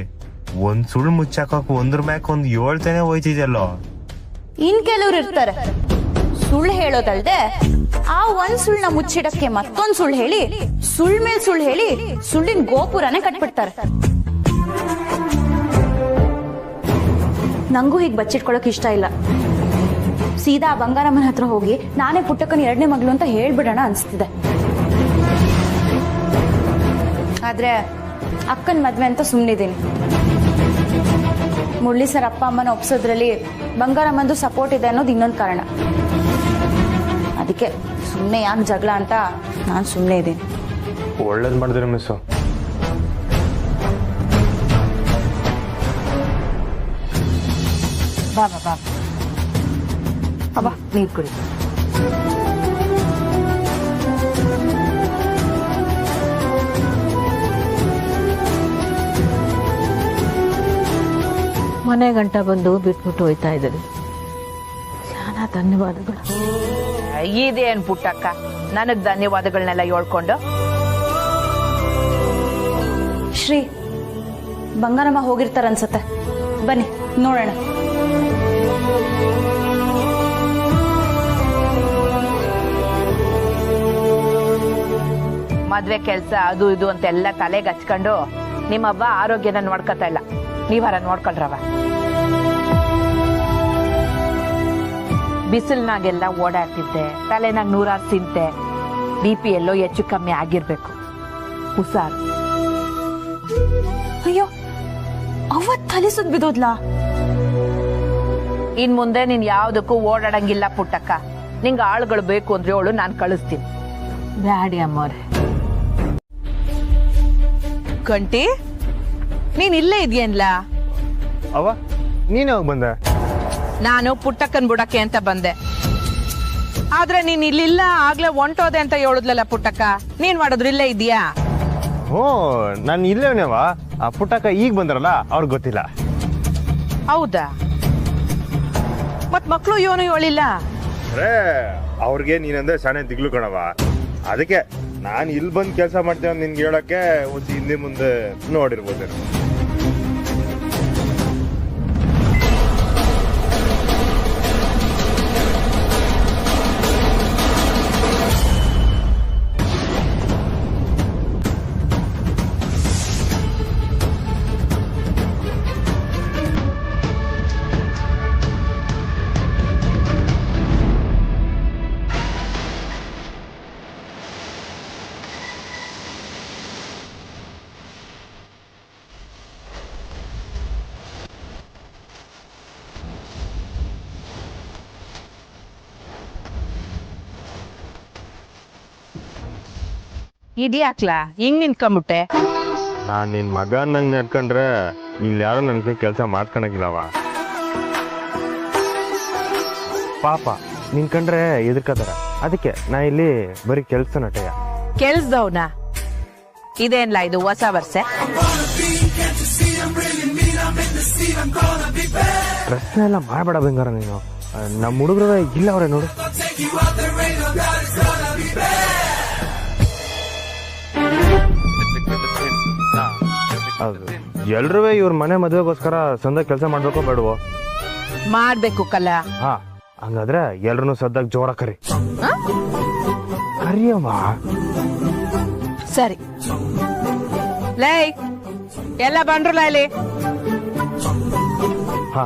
ಒಂದ್ ಸುಳ್ಳು ಮುಚ್ಚಾಕ ಒಂದ್ರ ಮ್ಯಾಕ್ ಒಂದ್ 7 ತನೇ ಹೋಯ್ತಿದ್ಯಲ್ಲೋ. ಇನ್ ಕೆಲವ್ರು ಇರ್ತಾರೆ, ಸುಳ್ಳು ಹೇಳೋದಲ್ದೆ ಆ ಒಂದ್ ಸುಳ್ಳನ್ನ ಮುಚ್ಚಿಡಕ್ಕೆ ಮತ್ತೊಂದ್ ಸುಳ್ಳು ಹೇಳಿ, ಸುಳ್ಳು ಮೇಲ್ ಸುಳ್ಳು ಹೇಳಿ ಸುಳ್ಳಿನ ಗೋಪುರನೇ ಕಟ್ಬಿಡ್ತಾರೆ. ನಂಗೂ ಹೀಗೆ ಬಚ್ಚಿಟ್ಕೊಳಕ್ ಇಷ್ಟ ಇಲ್ಲ. ಸೀದಾ ಆ ಬಂಗಾರಮ್ಮನ ಹತ್ರ ಹೋಗಿ ನಾನೇ ಪುಟ್ಟಕ್ಕನ 2ನೇ ಮಗಳು ಅಂತ ಹೇಳ್ಬಿಡೋಣ ಅನ್ಸ್ತಿದೆ. ಆದ್ರೆ ಅಕ್ಕನ ಮದ್ವೆ ಅಂತ ಸುಮ್ಮನಿದ್ದೀನಿ. ಮುರಳಿ ಸರ್ ಅಪ್ಪ ಅಮ್ಮನ ಒಪ್ಸೋದ್ರಲ್ಲಿ ಬಂಗಾರಮ್ಮಂದು ಸಪೋರ್ಟ್ ಇದೆ ಅನ್ನೋದು ಇನ್ನೊಂದು ಕಾರಣ. ಅದಕ್ಕೆ ಸುಮ್ಮನೆ ಯಾಕೆ ಜಗಳ ಅಂತ ನಾನು ಸುಮ್ಮನೆ ಇದ್ದೀನಿ. ಒಳ್ಳೇದು ಮಾಡಿದ್ರಿ ಮಿಸ್ಸು. ಬಾಬಾ ಬಾಬಾ ಅಬ್ಬಾ, ನೀರು ಕುಡಿ. ಮನೆ ಗಂಟ ಬಂದು ಬಿಟ್ಬಿಟ್ಟು ಹೋಯ್ತಾ ಇದ್ದಾರೆ. ಶಾನಾ ಧನ್ಯವಾದಗಳು. ಇದೇನ್ ಪುಟ್ಟಕ್ಕ, ನನಗ್ ಧನ್ಯವಾದಗಳನ್ನೆಲ್ಲ ಹೇಳ್ಕೊಂಡು. ಶ್ರೀ, ಬಂಗಾರಮ್ಮ ಹೋಗಿರ್ತಾರ ಅನ್ಸತ್ತೆ, ಬನ್ನಿ ನೋಡೋಣ. ಮದ್ವೆ ಕೆಲ್ಸ ಅದು ಇದು ಅಂತೆಲ್ಲ ತಲೆಗೆ ಹಚ್ಕೊಂಡು ನಿಮ್ಮವ್ವ ಆರೋಗ್ಯನ ನೋಡ್ಕೊತಾ ಇಲ್ಲ. ನೀವಾರ ನೋಡ್ಕೊಳ್ರವ. ಬಿಸಿಲ್ನಾಗೆಲ್ಲ ಓಡಾಡ್ತಿದ್ದೆ, ತಲೆನಾಗ 100 ತಿಂತೆ, BP ಎಲ್ಲೋ ಹೆಚ್ಚು ಕಮ್ಮಿ ಆಗಿರ್ಬೇಕು. ಹುಷಾರು. ಅಯ್ಯೋ, ಅವತ್ ತಲೆ ಸುತ್ತ ಬಿದ್ದೋದ್ಲಾ? ಇನ್ ಮುಂದೆ ನೀನ್ ಯಾವ್ದಕ್ಕೂ ಓಡಾಡಂಗಿಲ್ಲ ಪುಟ್ಟಕ್ಕ. ನಿಂಗ ಆಳುಗಳು ಬೇಕು ಅಂದ್ರೆ ಅವಳು ನಾನ್ ಕಳಿಸ್ತೀನಿ. ಬ್ಯಾಡಿ ಅಮ್ಮವ್ರೆ. ಗಂಟಿ, ನೀನ್ ಇಲ್ಲೇ ಇದೆಯನ್ಲ? ಅವ ನೀನ್ ಯಾವಾಗ ಬಂದೆ? ನಾನು ಪುಟ್ಟಕ್ಕನ್ ಬುಡಕ್ಕೆ ಅಂತ ಬಂದೆ. ಆದ್ರೆ ನೀನ್ ಇಲ್ಲಿಲ್ಲ, ಆಗ್ಲೇ ಹೊಂಟೋದೆ ಅಂತ ಹೇಳಿದ್ಲಲ್ಲ ಪುಟ್ಟಕ್ಕ. ನೀನ್ ಮಾಡಿದ್ರು ಇಲ್ಲೇ ಇದೀಯಾ? ಹ್ಞೂ ನಾನು ಇಲ್ಲೇವನೇವ. ಆ ಪುಟ್ಟಕ್ಕ ಈಗ ಬಂದ್ರಲ್ಲ ಅವ್ರಿಗೆ ಗೊತ್ತಿಲ್ಲ. ಹೌದಾ? ಮತ್ ಮಕ್ಳು ಇವನು ಹೇಳಿಲ್ಲ? ಅವ್ರಿಗೆ ನೀನಂದ್ರೆ ಶಾಣೆ ದಿಗ್ಲು ಕಣವ. ಅದಕ್ಕೆ ನಾನು ಇಲ್ಲಿ ಬಂದು ಕೆಲಸ ಮಾಡ್ತೇವೆ ಅಂತ ನಿನ್ಗೆ ಹೇಳಕ್ಕೆ ಒಂದು ಹಿಂದೆ ಮುಂದೆ ನೋಡಿರ್ಬೋದೇನು. ಇದ್ಯಾಕ್ಲಾ ಹಿಂಗ್ ನಿಂತ್ಕೊಂಡ್ಬಿಟ್ಟೆ? ನಾನು ನಿನ್ನ ಮಗ ನಂಗೆ ನಡ್ಕೊಂಡ್ರೆ ಇಲ್ಲಿ ಯಾರು ನನಗೆ ಕೆಲಸ ಮಾಡ್ಕೊಳಕಿಲ್ಲವ. ಪಾಪ ನಿನ್ಕಂಡ್ರೆ ಎದುರ್ಕತಾರ. ಅದಕ್ಕೆ ನಾ ಇಲ್ಲಿ ಬರೀ ಕೆಲಸ ನಟೆಯ. ಕೆಲ್ಸದವನ ಇದೇನ್ಲಾ ಇದು ಹೊಸ ವರ್ಷ? ಪ್ರಶ್ನೆ ಎಲ್ಲ ಮಾಡಬೇಡ ಬೆಂಗಾರ ನೀನು. ನಮ್ಮ ಹುಡುಗರು ಇಲ್ಲ ಅವ್ರೆ ನೋಡು. ಎಲ್ರೂ ಇವ್ರ ಮನೆ ಮದುವೆಗೋಸ್ಕರ ಸಂದ ಕೆಲಸ ಮಾಡ್ಬೇಕೋ ಬೇಡವೋ? ಮಾಡ್ಬೇಕು ಕಲ್ಲ. ಹಾ ಹಂಗಾದ್ರೆ ಎಲ್ರು ಸದ್ದಾಗ ಜೋರ ಕರಿ ಕರಿಯಮ್ಮ. ಸರಿ ಲೈ ಎಲ್ಲ ಬಂದ್ರಲ್ಲ ಇಲ್ಲಿ. ಹಾ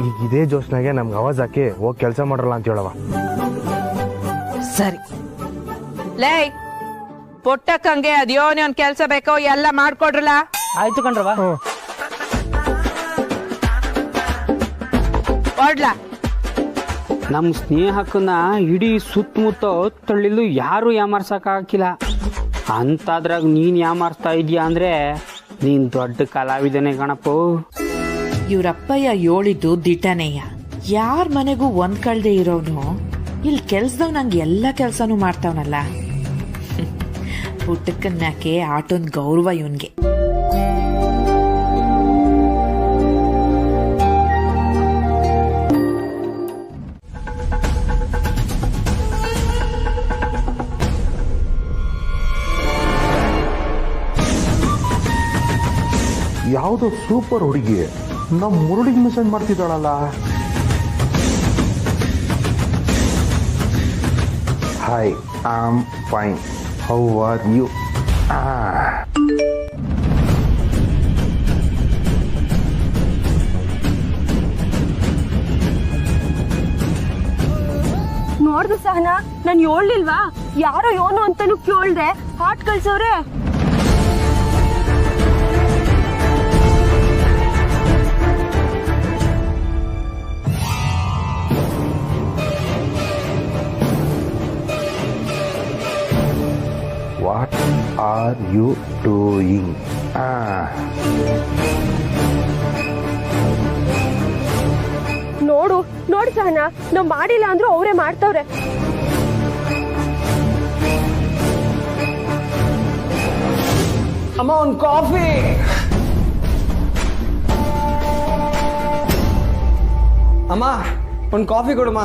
ಈಗ ಇದೇ ಜೋಶ್ನಾಗೆ ನಮ್ಗೆ ಆವಾಜ್ ಹಾಕಿ ಹೋಗಿ ಕೆಲಸ ಮಾಡ್ರಲ್ಲ ಅಂತ ಹೇಳವ. ಸರಿ ಲೈ ಪುಟ್ಟಕ್ಕಂಗೆ ಅದ್ಯೋನಿ ಒಂದ್ ಕೆಲ್ಸ ಬೇಕೋ ಎಲ್ಲ ಮಾಡ್ಕೊಡ್ರಲ್ಲ. ಆಯ್ತು ಕಣ್ರವ. ಹೊಡ್ಲಾ ನಮ್ ಸ್ನೇಹಕ್ಕನ್ನ ಇಡೀ ಸುತ್ತಮುತ್ತ ತಳ್ಳಿಲು ಯಾರು ಯಾಮಾರ್ಸಕ್ ಹಾಕಿಲ್ಲ. ಅಂತದ್ರಾಗ ನೀನ್ ಯಾಮಾರ್ಸ್ತಾ ಇದೀಯ ಅಂದ್ರೆ ನೀನ್ ದೊಡ್ಡ ಕಲಾವಿದನೇ ಗಣಪ. ಇವ್ರಪ್ಪಯ್ಯ ಹೇಳಿದ್ದು ದಿಟನೆಯ. ಯಾರ ಮನೆಗೂ ಒಂದ್ ಕಳ್ದೆ ಇರೋನು ಇಲ್ಲಿ ಕೆಲ್ಸದವ್ ನಂಗೆ ಎಲ್ಲ ಕೆಲ್ಸನೂ ಮಾಡ್ತಾವನಲ್ಲ. ಪುಟ್ಟಕ್ಕನ್ ಮ್ಯಾಕೆ ಆಟೊಂದ್ ಗೌರವ ಇವನ್ಗೆ. ಯಾವುದೋ ಸೂಪರ್ ಹುಡುಗಿ ನಮ್ಮ ಮುರುಳಿಗೆ ಮೆಸೇಜ್ ಮಾಡ್ತಿದ್ದಾಳಲ್ಲ. Hi, I am fine, how are you? ನೋಡ್ದು ಸಹನಾ, ನಾನು ಹೇಳ್ಲಿಲ್ವಾ ಯಾರೋ ಯೋನು ಅಂತಾನು ಕೇಳ್ದೆ ಹಾಟ್ ಕಳ್ಸವ್ರೆ. What are you doing? ನೋಡು ಸಹನಾ, ನಾವ್ ಮಾಡಿಲ್ಲ ಅಂದ್ರೂ ಅವರೇ ಮಾಡ್ತವ್ರೆ. ಅಮ್ಮ ಒಂದು ಕಾಫಿ. ಅಮ್ಮ ಒಂದು ಕಾಫಿ ಕೊಡಮ್ಮ.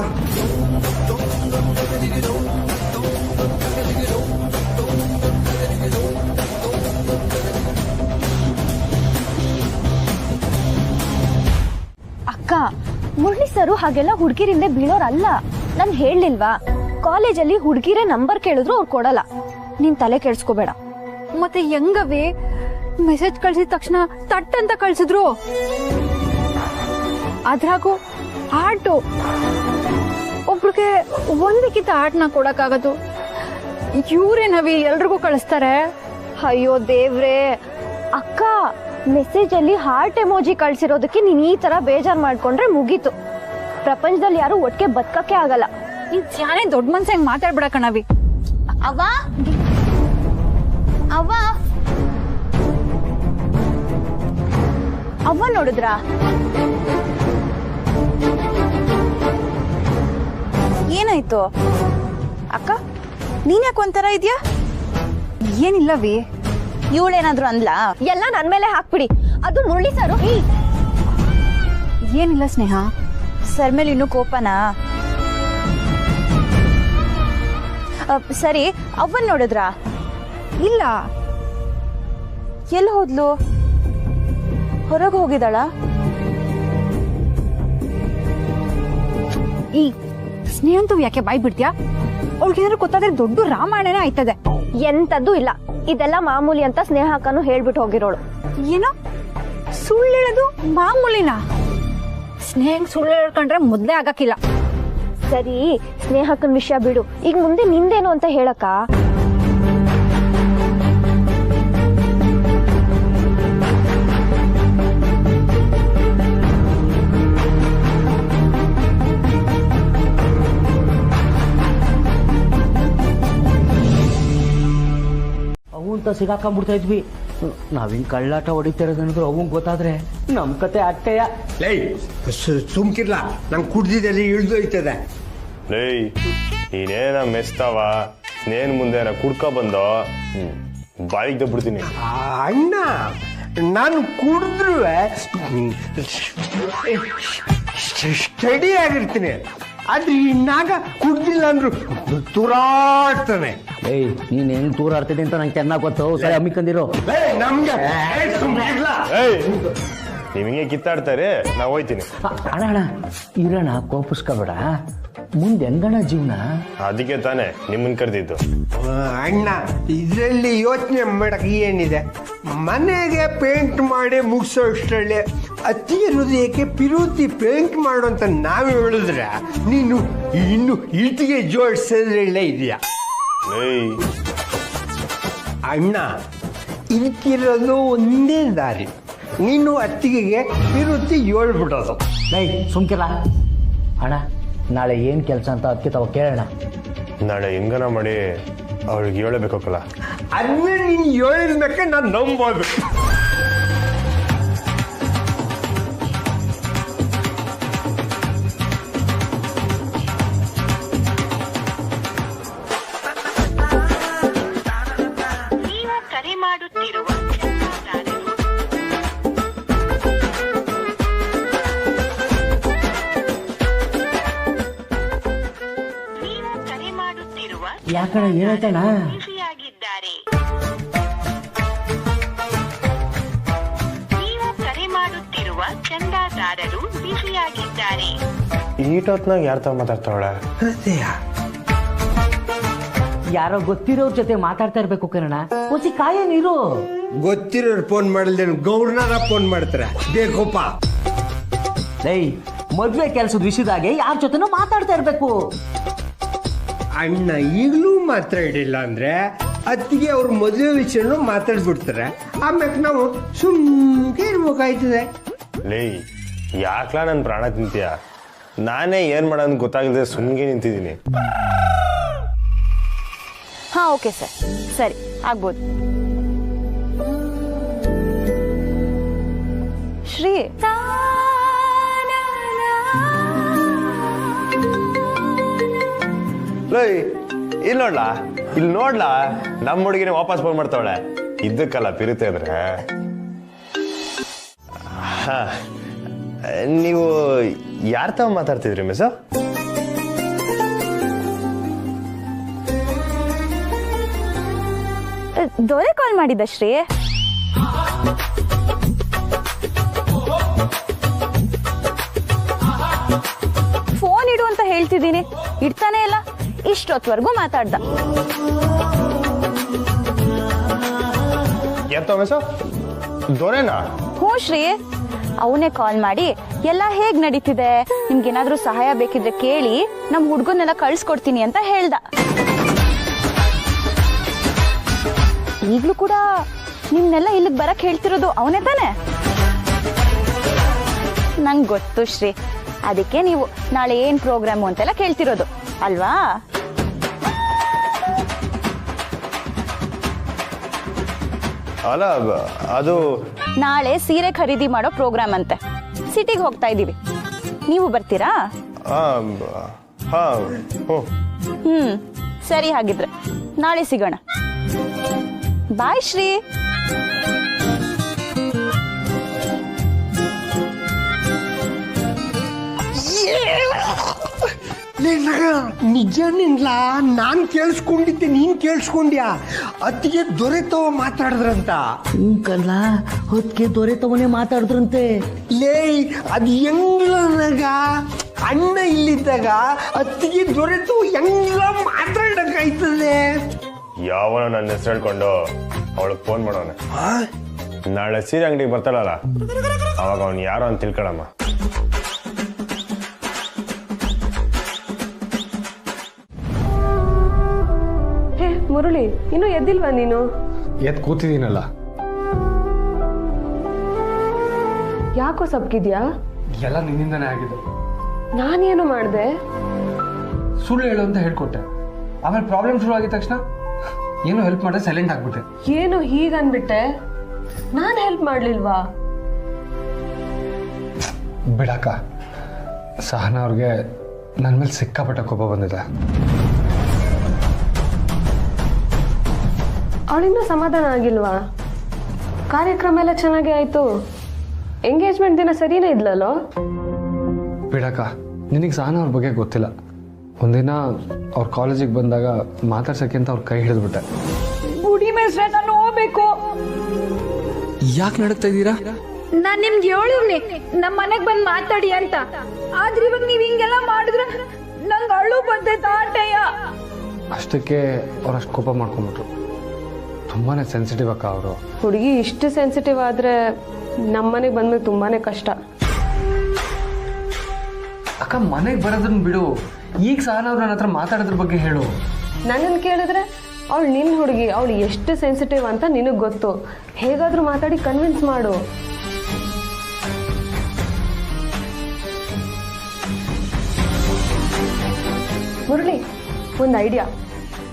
ಅಕ್ಕ, ಮುರಳಿ ಸರು ಹಾಗೆಲ್ಲ ಹುಡುಗಿರಿಂದ ಬೀಳೋರಲ್ಲ. ನಾನು ಹೇಳಲಿಲ್ವಾ, ಕಾಲೇಜಲ್ಲಿ ಹುಡುಗಿರೇ ನಂಬರ್ ಕೇಳಿದ್ರು ಅವ್ರು ಕೊಡಲ್ಲ. ನೀನ್ ತಲೆ ಕೆಡ್ಸ್ಕೋಬೇಡ. ಮತ್ತೆ ಹೆಂಗವೇ ಮೆಸೇಜ್ ಕಳ್ಸಿದ ತಕ್ಷಣ ತಟ್ ಅಂತ ಕಳ್ಸಿದ್ರು. ಅದ್ರಾಗೂ ಆಟು ಒಬ್ರಿಗೆ ಒಂದಕ್ಕಿಂತ ಆಟನ ಕೊಡಕ್ಕಾಗದು. ಇವ್ರೇನವಿ ಎಲ್ರಿಗೂ ಕಳಿಸ್ತಾರೆ. ಅಯ್ಯೋ ದೇವ್ರೇ. ಅಕ್ಕ, ಮೆಸೇಜ್ ಅಲ್ಲಿ ಹಾರ್ಟ್ ಎಮೋಜಿ ಕಳ್ಸಿರೋದಕ್ಕೆ ನೀನ್ ಈ ತರ ಬೇಜಾರ್ ಮಾಡ್ಕೊಂಡ್ರೆ ಮುಗೀತು. ಪ್ರಪಂಚದಲ್ಲಿ ಯಾರು ಒಟ್ಟಿಗೆ ಬದುಕಕ್ಕೆ ಆಗಲ್ಲ. ನೀನ್ ಚಾನೆ ದೊಡ್ಡ ಮನ್ಸಾಗಿ ಮಾತಾಡ್ಬಿಡ ಕಣವಿ. ಅವ್ವ ಅವ್ವ ಅವ್ವ ನೋಡಿದ್ರಾ? ಏನಾಯ್ತು ಅಕ್ಕ? ನೀನ್ಯಾಕೆ ಒಂಥರ ಇದೆಯಾ? ಏನಿಲ್ಲವಿ, ಇವಳೇನಾದ್ರು ಅಂದ್ಲಾ? ಎಲ್ಲ ನನ್ ಮೇಲೆ ಹಾಕ್ಬಿಡಿ. ಅದು ಮುರಳಿ ಸರು. ಏನಿಲ್ಲ ಸ್ನೇಹ, ಸರ್ ಮೇಲೆ ಇನ್ನೂ ಕೋಪನಾ? ಸರಿ, ಅವನ್ ನೋಡಿದ್ರಾ? ಇಲ್ಲ. ಎಲ್ಲಿ ಹೋದ್ಲು? ಹೊರಗೆ ಹೋಗಿದ್ದಾಳ? ಈ ಸ್ನೇಹಂತೂ ಯಾಕೆ ಬಾಯ್ ಬಿಡ್ತೀಯಾ? ಅವಳಿಗೇನಾದ್ರು ಗೊತ್ತಾದ್ರೆ ದೊಡ್ಡ ರಾಮಾಯಣನೇ ಆಯ್ತದೆ. ಎಂತದ್ದು ಇಲ್ಲ, ಇದೆಲ್ಲ ಮಾಮೂಲಿ ಅಂತ ಸ್ನೇಹಕ್ಕನು ಹೇಳ್ಬಿಟ್ಟು ಹೋಗಿರೋಳು. ಏನೋ ಸುಳ್ಳು ಹೇಳೋದು ಮಾಮೂಲಿನ? ಸ್ನೇಹ ಸುಳ್ಳು ಹೇಳ್ಕೊಂಡ್ರೆ ಮೊದ್ಲೇ ಆಗಕ್ಕಿಲ್ಲ. ಸರಿ, ಸ್ನೇಹಕ್ಕನ ವಿಷಯ ಬಿಡು. ಈಗ ಮುಂದೆ ನಿಂದೇನು ಅಂತ ಹೇಳಕ್ಕ? ಅವಂತ ಸಿಗಾಕೊಂಡ್ಬಿಡ್ತಾ ಇದ್ವಿ. ನಾವಿನ್ ಕಳ್ಳಾಟ ಹೊಡಿತಿರೋದಂದ್ರೆ ಅವಂಗ್ ಗೊತ್ತಾದ್ರೆ ನಮ್ ಕತೆ ಅಟ್ಟೆಯ. ಲೈ ಸುಮ್ಕಿರ್ಲ, ನಂಗೆ ಕುಡ್ದಿದ್ದಲ್ಲಿ ಇಳ್ದೋಯ್ತದೆ. ಲೈ ನೀನೇನ ಮೆಸ್ತಾವ, ನೇನ್ ಮುಂದೆ ಕುಡ್ಕ ಬಂದೋ ಬಾಯಿಗೆ ದಬ್ಬಿಡ್ತೀನಿ. ಅಣ್ಣ, ನಾನು ಕುಡಿದ್ರು ಸ್ಟಡಿ ಆಗಿರ್ತೀನಿ, ಆದ್ರೆ ಈ ನಾಗ ಕುಡ್ದಿಲ್ಲ ಅಂದ್ರು ತೂರಾಡ್ತಾನೆ. ಏಯ್, ನೀನ್ ಹೆಂಗ್ ತೂರಾಡ್ತಿದ್ದೆ ಅಂತ ನಂಗೆ ಚೆನ್ನಾಗ್ ಗೊತ್ತು. ಸರಿ, ಅಮ್ಮಿಕಂದಿರೋ ನಮ್ಗೆ ನೀವ್ ಹಿಂಗೆ ಕಿತ್ತಾಡ್ತಾರೆ, ನಾ ಹೋಯ್ತೀನಿ. ಅಣ್ಣ ಇರೋಣ, ಕೋಪಿಸ್ಕೋಬೇಡ. ಮುಂದೆ ಹೆಂಗಣ ಜೀವನ? ಅದಕ್ಕೆ ತಾನೇ ನಿಮ್ಮನ್ ಕರೆದಿದ್ದು. ಅಣ್ಣ, ಇದರಲ್ಲಿ ಯೋಚನೆ ಮಾಡಕ್ ಏನಿದೆ? ಮನೆಗೆ ಪೇಂಟ್ ಮಾಡಿ ಮುಗಿಸೋ ಅಷ್ಟರಲ್ಲಿ ಅತಿ ಹೃದಯಕ್ಕೆ ಪಿರುತಿ ಪೇಂಟ್ ಮಾಡು ಅಂತ ನಾವು ಹೇಳಿದ್ರೆ ನೀನು ಇನ್ನು ಇಟ್ಟಿಗೆ ಜೋಡಿಸೋದ್ರಲ್ಲೇ ಇದೆಯಾ? ಅಣ್ಣ, ಇದಕ್ಕಿರೋದು ಒಂದೇ ದಾರಿ, ನೀನು ಅತ್ತಿಗೆಗೆ ಪಿರುತಿ ಹೇಳ್ಬಿಡೋದು. ಲೈ ಸುಮ್ಕಿಲ್ಲ ಅಣ್ಣ, ನಾಳೆ ಏನ್ ಕೆಲಸ ಅಂತ ಅದಕ್ಕೆ ತಾವ ಕೇಳೋಣ. ನಾಳೆ ಹೆಂಗನ ಮಾಡಿ ಅವಳಿಗೆ ಹೇಳಬೇಕಲ್ಲ. ಅದನ್ನ ನೀನು ಹೇಳಿದ್ಮೇಲೆ ನಾನು ನಂಬೋದು. ಯಾಕಣ ಏನಾಯ್ತಣ್ಣ? ಚಂದಾದಾರರು ಬಿಸಿಯಾಗಿದ್ದಾರೆ. ಈಟೊತ್ನಾಗ ಯಾರ ತರ ಮಾತಾಡ್ತಾವಳೆ? ಯಾರೋ ಗೊತ್ತಿರೋರ್ ಜೊತೆ ಮಾತಾಡ್ತಾ ಇರ್ಬೇಕು ಕಣ. ಹೊಸಿ ಕಾಯೇ ನೀರು. ಗೊತ್ತಿರೋರು ಫೋನ್ ಮಾಡಲ್ದೇನು ಗೌರ್ನರ ಫೋನ್ ಮಾಡ್ತಾರೆ, ಬೇಕಪ್ಪ. ಲೈ, ಮದ್ವೆ ಕೆಲ್ಸದ ವಿಷಯದಾಗೆ ಯಾರ ಜೊತೆನೂ ಮಾತಾಡ್ತಾ ಇರ್ಬೇಕು. ಅಣ್ಣ ಈಗಲೂ ಮಾತಾಡಿಲ್ಲ ಅಂದ್ರೆ ಅತ್ತಿಗೆ ಅವ್ರ ಮದುವೆ ವಿಷಯನೂ ಮಾತಾಡ್ಬಿಡ್ತಾರೆ, ಆಮ್ಯಾಗ ನಾವು ಸುಮ್ಕೆ ಇರ್ಬೇಕಾಯ್ತದೆ. ಲೇ, ಯಾಕ್ಲಾ ನನ್ನ ಪ್ರಾಣ ತಿಂತೀಯ? ನಾನೇ ಏನ್ ಮಾಡೋದು ಗೊತ್ತಾಗದೆ ಸುಮ್ಗೆ ನಿಂತಿದ್ದೀನಿ. ಹಾ, ಓಕೆ ಸರ್, ಸರಿ ಆಗ್ಬೋದು. ಶ್ರೀ, ಲೈ ಇಲ್ಲಿ ನೋಡ್ಲಾ, ಇಲ್ಲಿ ನೋಡ್ಲಾ, ನಮ್ಮ ಹುಡುಗಿನ ವಾಪಸ್ ಫೋನ್ ಮಾಡ್ತಾವಳೆ. ಇದ್ದಕ್ಕಲ್ಲ ಪಿರುತೆ ಅಂದ್ರೆ. ಹಾ, ನೀವು ಯಾರ ತಾವ ಮಾತಾಡ್ತಿದ್ರಿ ಮಿಸ್? ದೊರೆ ಕಾಲ್ ಮಾಡಿದ್ದ ಶ್ರೀ. ಫೋನ್ ಇಡು ಅಂತ ಹೇಳ್ತಿದ್ದೀನಿ, ಇಡ್ತಾನೆ ಇಲ್ಲ. ಇಷ್ಟೊತ್ವರೆಗೂ ಮಾತಾಡ್ದ. ದೊರೆನಾ? ಹ್ಞೂ ಶ್ರೀ, ಅವನೇ ಕಾಲ್ ಮಾಡಿ ಎಲ್ಲ ಹೇಗ್ ನಡೀತಿದೆ, ನಿಮ್ಗೇನಾದ್ರೂ ಸಹಾಯ ಬೇಕಿದ್ರೆ ಕೇಳಿ, ನಮ್ ಹುಡ್ಗನ್ನೆಲ್ಲ ಕಳ್ಸ್ಕೊಡ್ತೀನಿ ಅಂತ ಹೇಳ್ದ. ಈಗ್ಲೂ ಕೂಡ ನಿಮ್ನೆಲ್ಲ ಇಲ್ಲಿಗೆ ಬರಕ್ ಹೇಳ್ತಿರೋದು ಅವನೇ ತಾನೆ? ನಂಗೆ ಗೊತ್ತು ಶ್ರೀ, ಅದಕ್ಕೆ ನೀವು ನಾಳೆ ಏನ್ ಪ್ರೋಗ್ರಾಮು ಅಂತೆಲ್ಲ ಕೇಳ್ತಿರೋದು ಅಲ್ವಾ? ಅಲ್ಲ, ಅದು ನಾಳೆ ಸೀರೆ ಖರೀದಿ ಮಾಡೋ ಪ್ರೋಗ್ರಾಮ್ ಅಂತೆ. ಸಿಟಿಗೆ ಹೋಗ್ತಾ ಇದೀವಿ, ನೀವು ಬರ್ತೀರಾ? ಹಾ ಸರಿ, ಹಾಗಿದ್ರೆ ನಾಳೆ ಸಿಗೋಣ. ಬಾಯ್ ಶ್ರೀ. ನಿಜನಿಲ್ಲ, ನಾನ್ ಕೇಳಿಸ್ಕೊಂಡಿದ್ದೆ, ನೀನ್ ಕೇಳಿಸ್ಕೊಂಡ್ಯಾ? ಅತ್ತಿಗೆ ದೊರೆತವ ಮಾತಾಡಿದ್ರಂತ. ಕಲ್ಲ ಹೊತ್ತಿಗೆ ದೊರೆತವನೇ ಮಾತಾಡಿದ್ರಂತೆ. ಲೇ, ಅದು ಹೆಂಗ್ಲನಾಗ ಅಣ್ಣ ಇಲ್ಲಿದ್ದಾಗ ಅತ್ತಿಗೆ ದೊರೆತವ ಹೆಂಗ್ಲ ಮಾತಾಡಕ್ಕಾಯ್ತದೆ? ಯಾವನ ನನ್ನ ಹೆಸರು ಹೇಳ್ಕೊಂಡು ಅವಳಿಗೆ ಫೋನ್ ಮಾಡೋಣ. ನಾಳೆ ಸೀರೆ ಅಂಗಡಿಗೆ ಬರ್ತಾಳಲ್ಲ, ಅವಾಗ ಅವ್ನು ಯಾರೋ ಅಂತ ತಿಳ್ಕೊಳಮ್ಮ. ಮುರಳಿ, ಇನ್ನು ಎದ್ದಿಲ್ವಾ ನೀನು? ಎದ್ದು ಕೂತಿದ್ದೀನಲ್ಲ. ಯಾಕೋ ಸಬ್ಕಿದ್ಯಾ? ಎಲ್ಲ ನಿನ್ನಿಂದನೇ ಆಗಿದೆ. ನಾನೇನು ಮಾಡಿದೆ? ಸುಳ್ಳು ಹೇಳು ಅಂತ ಹೇಳ್ಕೊಟ್ಟೆ. ಆಮೇಲೆ ಪ್ರಾಬ್ಲಮ್ ಶುರು ಆಗಿದ ತಕ್ಷಣ ಏನು ಹೆಲ್ಪ್ ಮಾಡಿದ್ರೆ ಸೈಲೆಂಟ್ ಆಗ್ಬಿಟ್ಟೆ. ಏನು ಹೀಗನ್ಬಿಟ್ಟೆ? ನಾನು ಹೆಲ್ಪ್ ಮಾಡ್ಲಿಲ್ವಾ? ಬಿಡಕ್ಕ, ಸಹನಾ ಅವ್ರಿಗೆ ನನ್ನ ಮೇಲೆ ಸಿಕ್ಕಾಪಟ್ಟ ಕೋಪ ಬಂದಿದೆ. ಅವಳಿಂದ ಸಮಾಧಾನ ಆಗಿಲ್ವಾ? ಕಾರ್ಯಕ್ರಮ ಎಲ್ಲ ಚೆನ್ನಾಗೇ ಆಯ್ತು. ಎಂಗೇಜ್ಮೆಂಟ್ ದಿನ ಸರಿನೇ ಇದ್ಲಲ್ಲೋ? ಬಿಡಕ್ಕ, ನಿನಗೆ ಸಹನಾ ಅವ್ರ ಬಗ್ಗೆ ಗೊತ್ತಿಲ್ಲ. ಒಂದಿನ ಅವ್ರ ಕಾಲೇಜಿಗೆ ಬಂದಾಗ ಮಾತಾಡ್ಸಕ್ಕೆ ಅಂತ ಅವ್ರ ಕೈ ಹಿಡಿದ್ಬಿಟ್ಟೆ. ಬುಡಿ ಮೇಸ್ರೆ, ನಾನು ಹೋಗ್ಬೇಕು. ಯಾಕೆ ನಡಕ್ತಾ ಇದ್ದೀರಾ? ನಾನ್ ನಿಮ್ಗೆ ಹೇಳಿವ್ನಿ ನಮ್ಮ ಮನೆಗ್ ಬಂದ್ ಮಾತಾಡಿ ಅಂತ. ಆದ್ರೆ ಇವಾಗ ನೀವ್ ಹಿಂಗೆಲ್ಲ ಮಾಡಿದ್ರೆ ನಂಗೆ ಅಳು ಬಂದೈತೆ ಆಟಯ್ಯ. ಅಷ್ಟಕ್ಕೆ ಅವ್ರು ಅಷ್ಟು ಕೋಪ ಮಾಡ್ಕೊಂಡ್ಬಿಟ್ರು. ತುಂಬಾನೇ ಸೆನ್ಸಿಟಿವ್ ಅಕ್ಕ ಅವರು. ಹುಡುಗಿ ಇಷ್ಟು ಸೆನ್ಸಿಟಿವ್ ಆದ್ರೆ ನಮ್ಮನೆಗೆ ಬಂದ್ಮೇಲೆ ತುಂಬಾನೇ ಕಷ್ಟ. ಅಕ್ಕ, ಮನೆಗೆ ಬರೋದನ್ನ ಬಿಡು. ಈಗ ಸಹನಾ ಅವ್ರು ನನ್ನ ಹತ್ರ ಮಾತಾಡೋದ್ರ ಬಗ್ಗೆ ಹೇಳು. ನನ್ನನ್ನು ಕೇಳಿದ್ರೆ ಅವಳು ನಿನ್ನ ಹುಡುಗಿ, ಅವಳು ಎಷ್ಟು ಸೆನ್ಸಿಟಿವ್ ಅಂತ ನಿನಗೆ ಗೊತ್ತು. ಹೇಗಾದ್ರೂ ಮಾತಾಡಿ ಕನ್ವಿನ್ಸ್ ಮಾಡು. ಮುರಳಿ, ಒಂದು ಐಡಿಯಾ.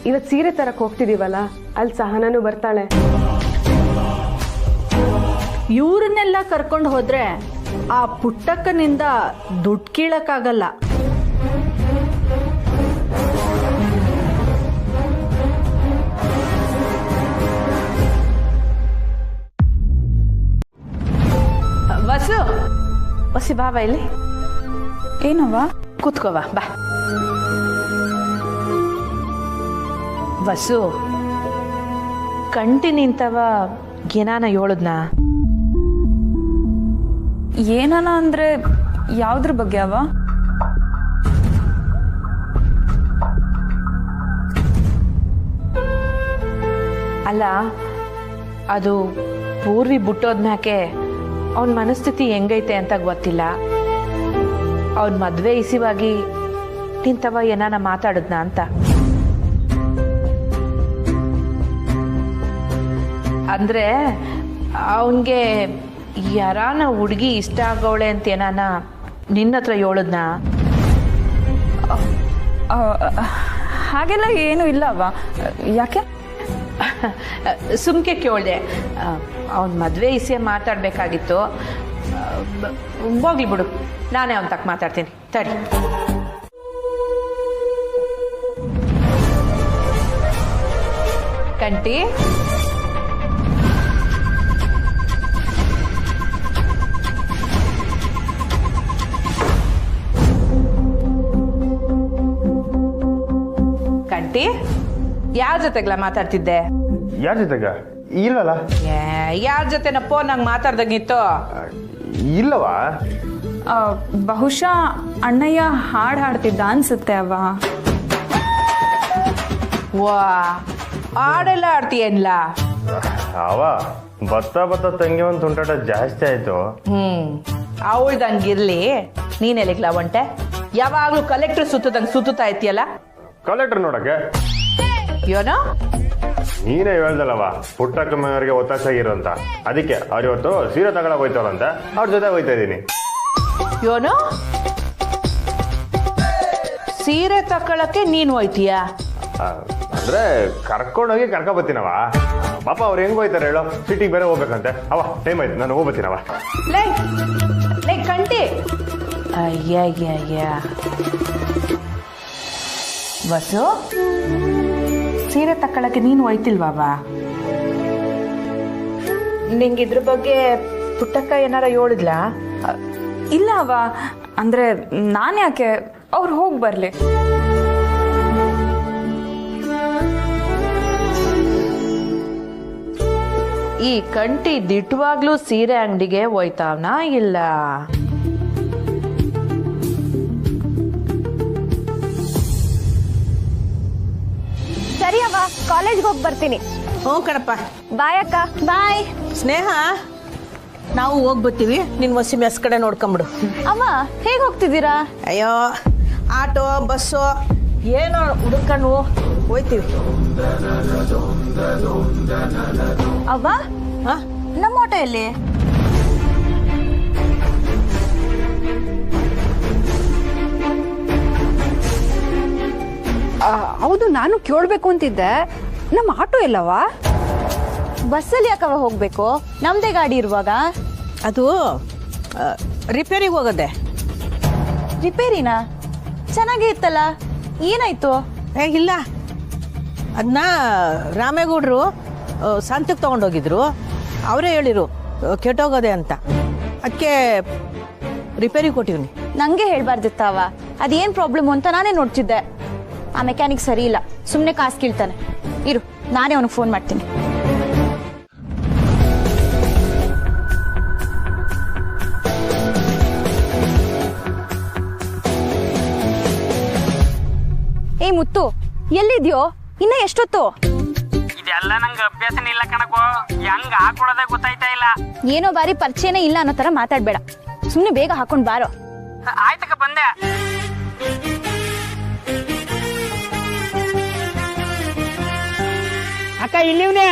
ಇವತ್ತು ಸೀರೆ ತರಕ್ಕೆ ಹೋಗ್ತಿದೀವಲ್ಲ, ಅಲ್ಲಿ ಸಹನಾನು ಬರ್ತಾಳೆ. ಇವ್ರನ್ನೆಲ್ಲ ಕರ್ಕೊಂಡು ಹೋದ್ರೆ ಆ ಪುಟ್ಟಕ್ಕನಿಂದ ದುಡ್ಡು ಕೀಳಕ್ಕಾಗಲ್ಲ. ವಸು, ವಸಿ ಬಾ ಬಾ ಇಲ್ಲಿ. ಏನವ್ವ? ಕೂತ್ಕೋವಾ ಬಾ. ವಸು, ಕಂಟಿ ನಿಂತವ ಏನಾನ ಹೇಳದ್ನ? ಏನಾನ ಅಂದ್ರೆ ಯಾವ್ದ್ರ ಬಗ್ಗೆ ಅವ? ಅಲ್ಲ, ಅದು ಪೂರ್ವಿ ಬಿಟ್ಟೋದ್ಮ್ಯಾಕೆ ಅವನ ಮನಸ್ಥಿತಿ ಹೆಂಗೈತೆ ಅಂತ ಗೊತ್ತಿಲ್ಲ. ಅವನ ಮದ್ವೆ ಇಸಿವಾಗಿ ನಿಂತವ ಏನಾನ ಮಾತಾಡದ್ನ ಅಂತ. ಅಂದ್ರೆ ಅವನ್ಗೆ ಯಾರಾನ ಹುಡುಗಿ ಇಷ್ಟ ಆಗವಳೆ ಅಂತ ಏನಾನ ನಿನ್ನ ಹತ್ರ ಹೇಳದ್ನ? ಹಾಗೆಲ್ಲ ಏನು ಇಲ್ಲವ. ಯಾಕೆ? ಸುಮ್ಕೆ ಕೇಳ್ದೆ. ಅವನ ಮದ್ವೆ ಇಸೆ ಮಾತಾಡ್ಬೇಕಾಗಿತ್ತು. ಹೋಗ್ಲಿ ಬಿಡು, ನಾನೇ ಅವನ್ ತಕ್ಕ ಮಾತಾಡ್ತೀನಿ ತಡಿ. ಕಂಟಿ, ಕಂಟಿ, ಯಾರ ಜೊತೆಗ್ಲ ಮಾತಾಡ್ತಿದ್ದೆ? ಯಾರ ಜೊತೆಗ? ಇಲ್ಲಲ್ಲ. ಯಾರ ಜೊತೆನ ಫೋನಾಗ ಮಾತಾಡ್ದಂಗಿತ್ತು? ಇಲ್ಲವಾ. ಬಹುಶಃ ಅಣ್ಣಯ್ಯ ಹಾಡು ಹಾಡ್ತಿದ್ದ ಅನ್ಸುತ್ತೆ ಅವ. ವಾ, ಹಾಡೆಲ್ಲ ಆಡ್ತೀಯನ್ಲ? ಅವ ಬತ್ತ ಬತ್ತ ತಂಗಿ ಒಂದು ತುಂಟಾಟ ಜಾಸ್ತಿ ಆಯ್ತು. ಅವಳ್ದಂಗಿರ್ಲಿ, ನೀನೆಲ್ಲಿಗ್ಲ ಒಂಟೆ? ಯಾವಾಗ್ಲೂ ಕಲೆಕ್ಟರ್ ಸುತ್ತದಂಗ್ ಸುತ್ತಾ ಇರ್ತೀಯಲ್ಲ? ಕಲೆಕ್ಟರ್ ನೋಡಕ್ಕೆ ಏನೋ ನೀನೇ ಹೇಳ್ದಲ್ಲವ, ಪುಟ್ಟಕ್ಕಮ್ಮವ್ರಿಗೆ ಒತ್ತಾಸ ಆಗಿರೋ ಅಂತ. ಅದಕ್ಕೆ ಅವ್ರ ಇವತ್ತು ಸೀರೆ ತಗೊಳಕ್ ಹೋಯ್ತವ್ರಂತ ಅವ್ರ ಜೊತೆ ಹೋಯ್ತಾ ಇದೀನಿ. ಏನೋ ಸೀರೆ ತಗೊಳಕ್ಕೆ ನೀನ್ ಹೋಯ್ತೀಯ? ಅಂದ್ರೆ ಕರ್ಕೊಂಡೋಗಿ ಕರ್ಕೊಬತ್ತೀನವ. ಪಾಪ ಅವ್ರು ಹೆಂಗ್ ಹೋಯ್ತಾರೆ ಹೇಳೋ, ಸಿಟಿಗೆ ಬೇರೆ ಹೋಗ್ಬೇಕಂತೆ. ಅವ ಟೈಮ್ ಆಯ್ತು, ನಾನು ಹೋಗ್ಬತ್ತೀನವ. ಲೈ ಕಂಟಿ, ಅಯ್ಯ ಬಸ್ಸು ಸೀರೆ ತಕ್ಕಳಕ್ಕೆ ನೀನು ಒಯ್ತಿಲ್ವಾ? ನಿಂಗೆ ಇದ್ರ ಬಗ್ಗೆ ಪುಟ್ಟಕ್ಕ ಏನಾರ ಹೇಳಿದ್ಲಾ? ಇಲ್ಲ ಅವ, ಅಂದ್ರೆ ನಾನು ಯಾಕೆ, ಅವ್ರು ಹೋಗಿ ಬರ್ಲಿ. ಈ ಕಂಟಿ ದಿಟ್ಟವಾಗ್ಲೂ ಸೀರೆ ಅಂಗಡಿಗೆ ಹೋಯ್ತಾವ್ನಾ ಇಲ್ಲ? ಸರಿ ಅವ್ವ, ಕಾಲೇಜ್ಗೆ ಹೋಗಿ ಬರ್ತೀನಿ. ಹ್ಞೂ ಕಣಪ್ಪ. ಬಾಯ್ ಅಕ್ಕ. ಬಾಯ್ ಸ್ನೇಹ, ನಾವು ಹೋಗ್ಬರ್ತೀವಿ. ನಿನ್ ಹೊಸಿ ಮೆಸ್ ಕಡೆ ನೋಡ್ಕೊಂಬಿಡು. ಅಮ್ಮ ಹೇಗೆ ಹೋಗ್ತಿದ್ದೀರಾ? ಅಯ್ಯೋ, ಆಟೋ ಬಸ್ಸು ಏನೋ ಹುಡುಕೊಂಡು ಹೋಯ್ತೀವಿ. ಅವ್ವ, ನಮ್ಮ ಆಟೋ ಎಲ್ಲಿ? ಹೌದು, ನಾನು ಕೇಳಬೇಕು ಅಂತಿದ್ದೆ. ನಮ್ಮ ಆಟೋ ಎಲ್ಲವಾ? ಬಸ್ಸಲ್ಲಿ ಯಾಕವ ಹೋಗ್ಬೇಕು? ನಮ್ದೇ ಗಾಡಿ ಇರುವಾಗ. ಅದು ರಿಪೇರಿಗೆ ಹೋಗದೆ. ರಿಪೇರಿನಾ? ಚೆನ್ನಾಗೇ ಇತ್ತಲ್ಲ, ಏನಾಯ್ತು? ಇಲ್ಲ, ಅದನ್ನ ರಾಮೇಗೌಡರು ಸಂತಕ್ಕೆ ತಗೊಂಡೋಗಿದ್ರು. ಅವರೇ ಹೇಳಿರು ಕೆಟ್ಟೋಗೋದೆ ಅಂತ. ಅದಕ್ಕೆ ರಿಪೇರಿ ಕೊಟ್ಟಿವ್ನಿ. ನಂಗೆ ಹೇಳ್ಬಾರ್ದಿತ್ತವ, ಅದೇನ್ ಪ್ರಾಬ್ಲಮ್ ಅಂತ ನಾನೇ ನೋಡ್ತಿದ್ದೆ. ಆ ಮೆಕ್ಯಾನಿಕ್ ಸರಿ ಇಲ್ಲ, ಸುಮ್ಮನೆ ಕಾಸು ಕೇಳ್ತಾನೆ. ಇರು, ನಾನೇ ಅವನಿಗೆ ಫೋನ್ ಮಾಡ್ತೀನಿ. ಏ ಮುತ್ತು, ಎಲ್ಲಿದ್ಯೋ? ಇನ್ನ ಎಷ್ಟೊತ್ತು? ಇದೆಲ್ಲ ನಂಗೆ ಅಭ್ಯಾಸನೇ ಇಲ್ಲ ಕಣಕೋ, ಹೆಂಗ್ ಹಾಕೊಳೋದೇ ಗೊತ್ತಾಯ್ತಾ ಇಲ್ಲ. ಏನೋ ಬಾರಿ ಪರಿಚಯನೇ ಇಲ್ಲ ಅನ್ನೋ ತರ ಮಾತಾಡ್ಬೇಡ, ಸುಮ್ನೆ ಬೇಗ ಹಾಕೊಂಡ್ ಬಾರೋ. ಆಯ್ತಕ್ಕ, ಬಂದೆ. ಅಕ್ಕ ಇಲ್ಲಿವ್ನೇ.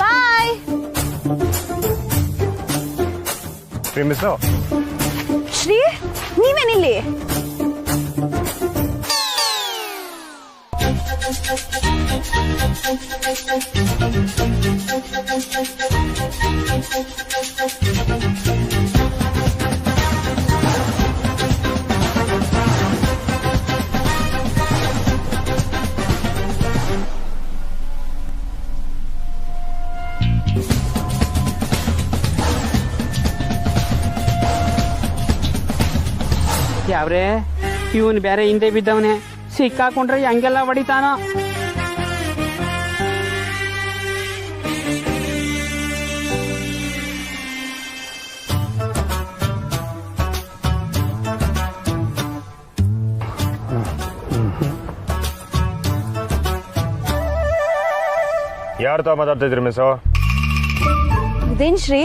ಬಾಯ್. ಶ್ರೀ, ನೀವೇನಿಲ್ಲಿ? ಯಾವ್ರೆ, ಇವನು ಬೇರೆ ಹಿಂದೆ ಬಿದ್ದವನೆ, ಸಿಕ್ಕಾಕೊಂಡ್ರೆ ಹಂಗೆಲ್ಲ ಹೊಡಿತಾನೋ. ಯಾರು ತಾ ಮಾತಾಡ್ತಾ ಇದ್ರಿ ಮಿಸ್? ಇದೇನ್ ಶ್ರೀ,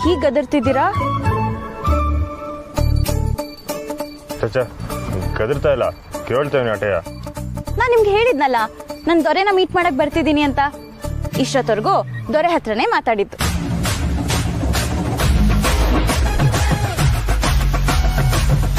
ಹೀಗ್ ಗದರ್ತಿದ್ದೀರಾ? ಗದರ್ತಾ ಇಲ್ಲ, ಕೇಳ್ತೇವೆ ಅಟೆಯ. ನಾನ್ ನಿಮ್ಗೆ ಹೇಳಿದ್ನಲ್ಲ, ನನ್ ದೊರೆನ ಮೀಟ್ ಮಾಡಕ್ ಬರ್ತಿದ್ದೀನಿ ಅಂತ. ಇಷ್ಟೊತ್ತವರೆಗೂ ದೊರೆ ಹತ್ರನೇ ಮಾತಾಡಿದ್ದು.